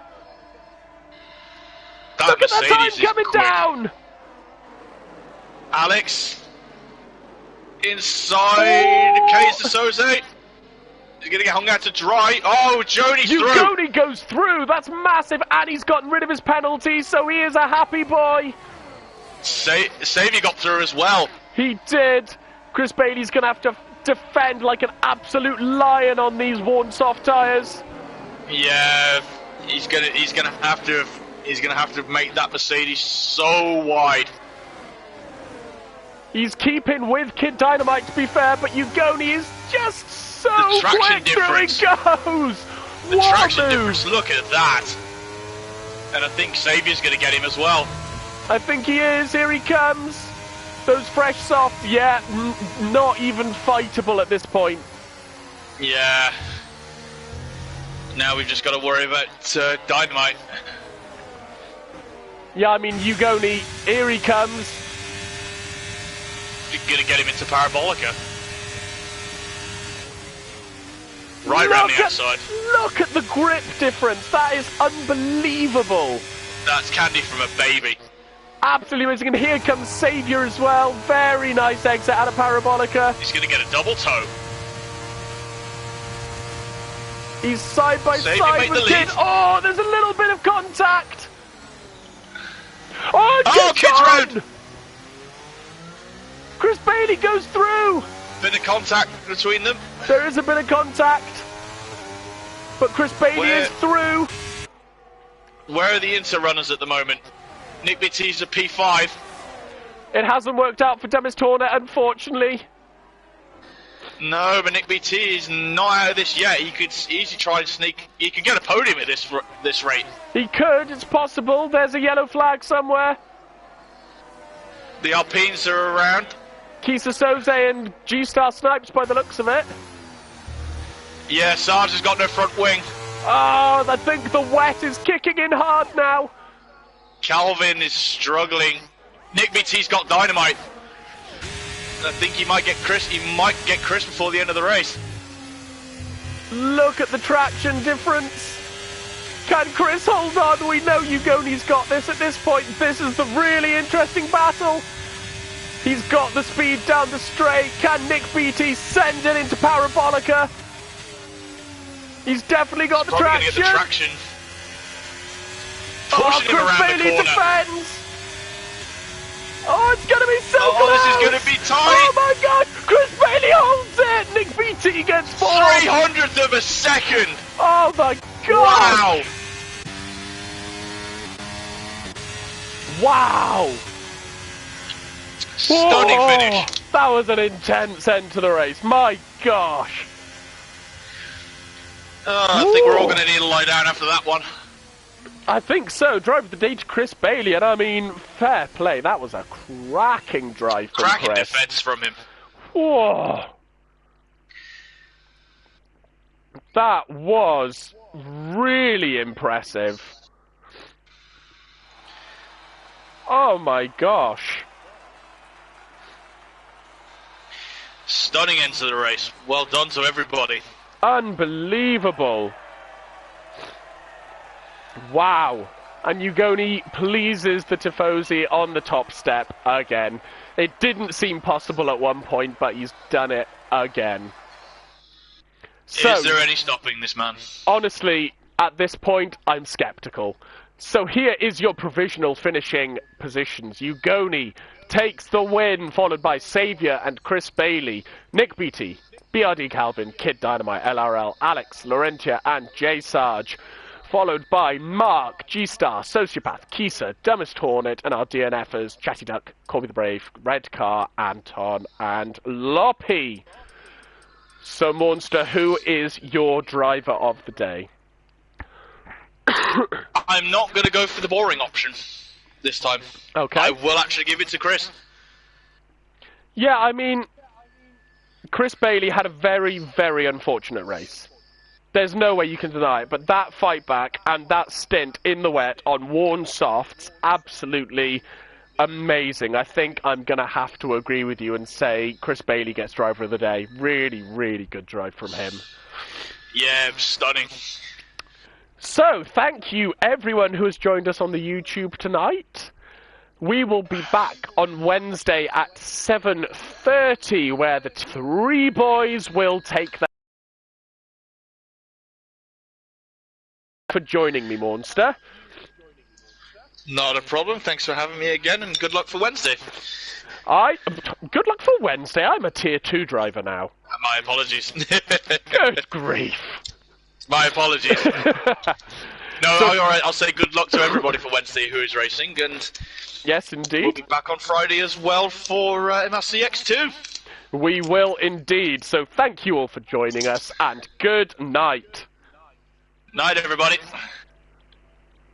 Look at that time Mercedes is coming quick. down! Alex inside. Case to Soze. He's going to get hung out to dry. Oh, Joni's through. Ugoni goes through. That's massive, and he's gotten rid of his penalty, so he is a happy boy. Xavier got through as well. He did. Chris Bailey's going to have to defend like an absolute lion on these worn soft tyres. Yeah, he's gonna have to make that Mercedes so wide. He's keeping with Kid Dynamite, to be fair, but Ugoni is just so quick. Through he goes. The traction difference. Look at that. And I think Xavier's going to get him as well. I think he is. Here he comes. Those fresh soft, yeah, not even fightable at this point. Yeah. Now we've just got to worry about Dynamite. Yeah, I mean, Ugoni, here he comes. You're going to get him into Parabolica. Right round the outside. Look at the grip difference. That is unbelievable. That's candy from a baby. Absolutely amazing. And here comes Xavier as well. Very nice exit out of Parabolica. He's going to get a double toe. He's side by side with Kid. Oh, there's a little bit of contact. Oh, Kid's round. Chris Bailey goes through. Bit of contact between them. There is a bit of contact. But Chris Bailey is through. Where are the Inter runners at the moment? Nick BT's a P5. It hasn't worked out for Demis Horner, unfortunately. No, but Nick BT is not out of this yet. He could easily try and sneak. He could get a podium at this rate. He could. It's possible. There's a yellow flag somewhere. The Alpines are around. Kisa Soze and G-Star Snipes by the looks of it. Yeah, Sarge has got no front wing. Oh, I think the wet is kicking in hard now. Calvin is struggling. Nick BT's got Dynamite. I think he might get Chris. He might get Chris before the end of the race. Look at the traction difference. Can Chris hold on? We know Ugoni's got this at this point. This is the really interesting battle. He's got the speed down the straight. Can Nick BT send it into Parabolica? He's definitely got the traction. Get the traction. Pushing him around Bailey the corner. Defends. Oh, it's going to be so close. Oh, this is going to be tight. Oh, my God. Chris Bailey holds it. Nick BT gets 300th of a second. Oh, my God. Wow. Stunning finish. That was an intense end to the race. My gosh. I think we're all going to need to lie down after that one. I think so. Drive of the day to Chris Bailey, and I mean, fair play. That was a cracking drive from Chris. Cracking defence from him. Whoa. That was really impressive. Oh my gosh. Stunning end to the race. Well done to everybody. Unbelievable. Wow. And Ugoni pleases the Tifosi on the top step again. It didn't seem possible at one point, but he's done it again. So, is there any stopping this man? Honestly, at this point, I'm skeptical. So here is your provisional finishing positions. Ugoni takes the win, followed by Xavier and Chris Bailey, Nick BT, BRD Calvin, Kid Dynamite, LRL, Alex, Laurentia, and J Sarge. Followed by Mark, G-Star, Sociopath, Kisa, Dumbest Hornet, and our DNFers, Chatty Duck, Corby the Brave, Red Car, Anton, and Loppy. So, Monster, who is your driver of the day? I'm not going to go for the boring option this time. Okay. I will actually give it to Chris. Yeah, I mean, Chris Bailey had a very, very unfortunate race. There's no way you can deny it, but that fight back and that stint in the wet on worn softs, absolutely amazing. I think I'm going to have to agree with you and say Chris Bailey gets driver of the day. Really, really good drive from him. Yeah, stunning. So, thank you everyone who has joined us on the YouTube tonight. We will be back on Wednesday at 7:30, where the three boys will take their... For joining me, Monster. Not a problem. Thanks for having me again, and good luck for Wednesday. Good luck for Wednesday. I'm a Tier 2 driver now. My apologies. Good grief. My apologies. No, all right. I'll say good luck to everybody for Wednesday who is racing, and yes, indeed. We'll be back on Friday as well for MRC X2. We will indeed. So thank you all for joining us, and good night. Night, everybody.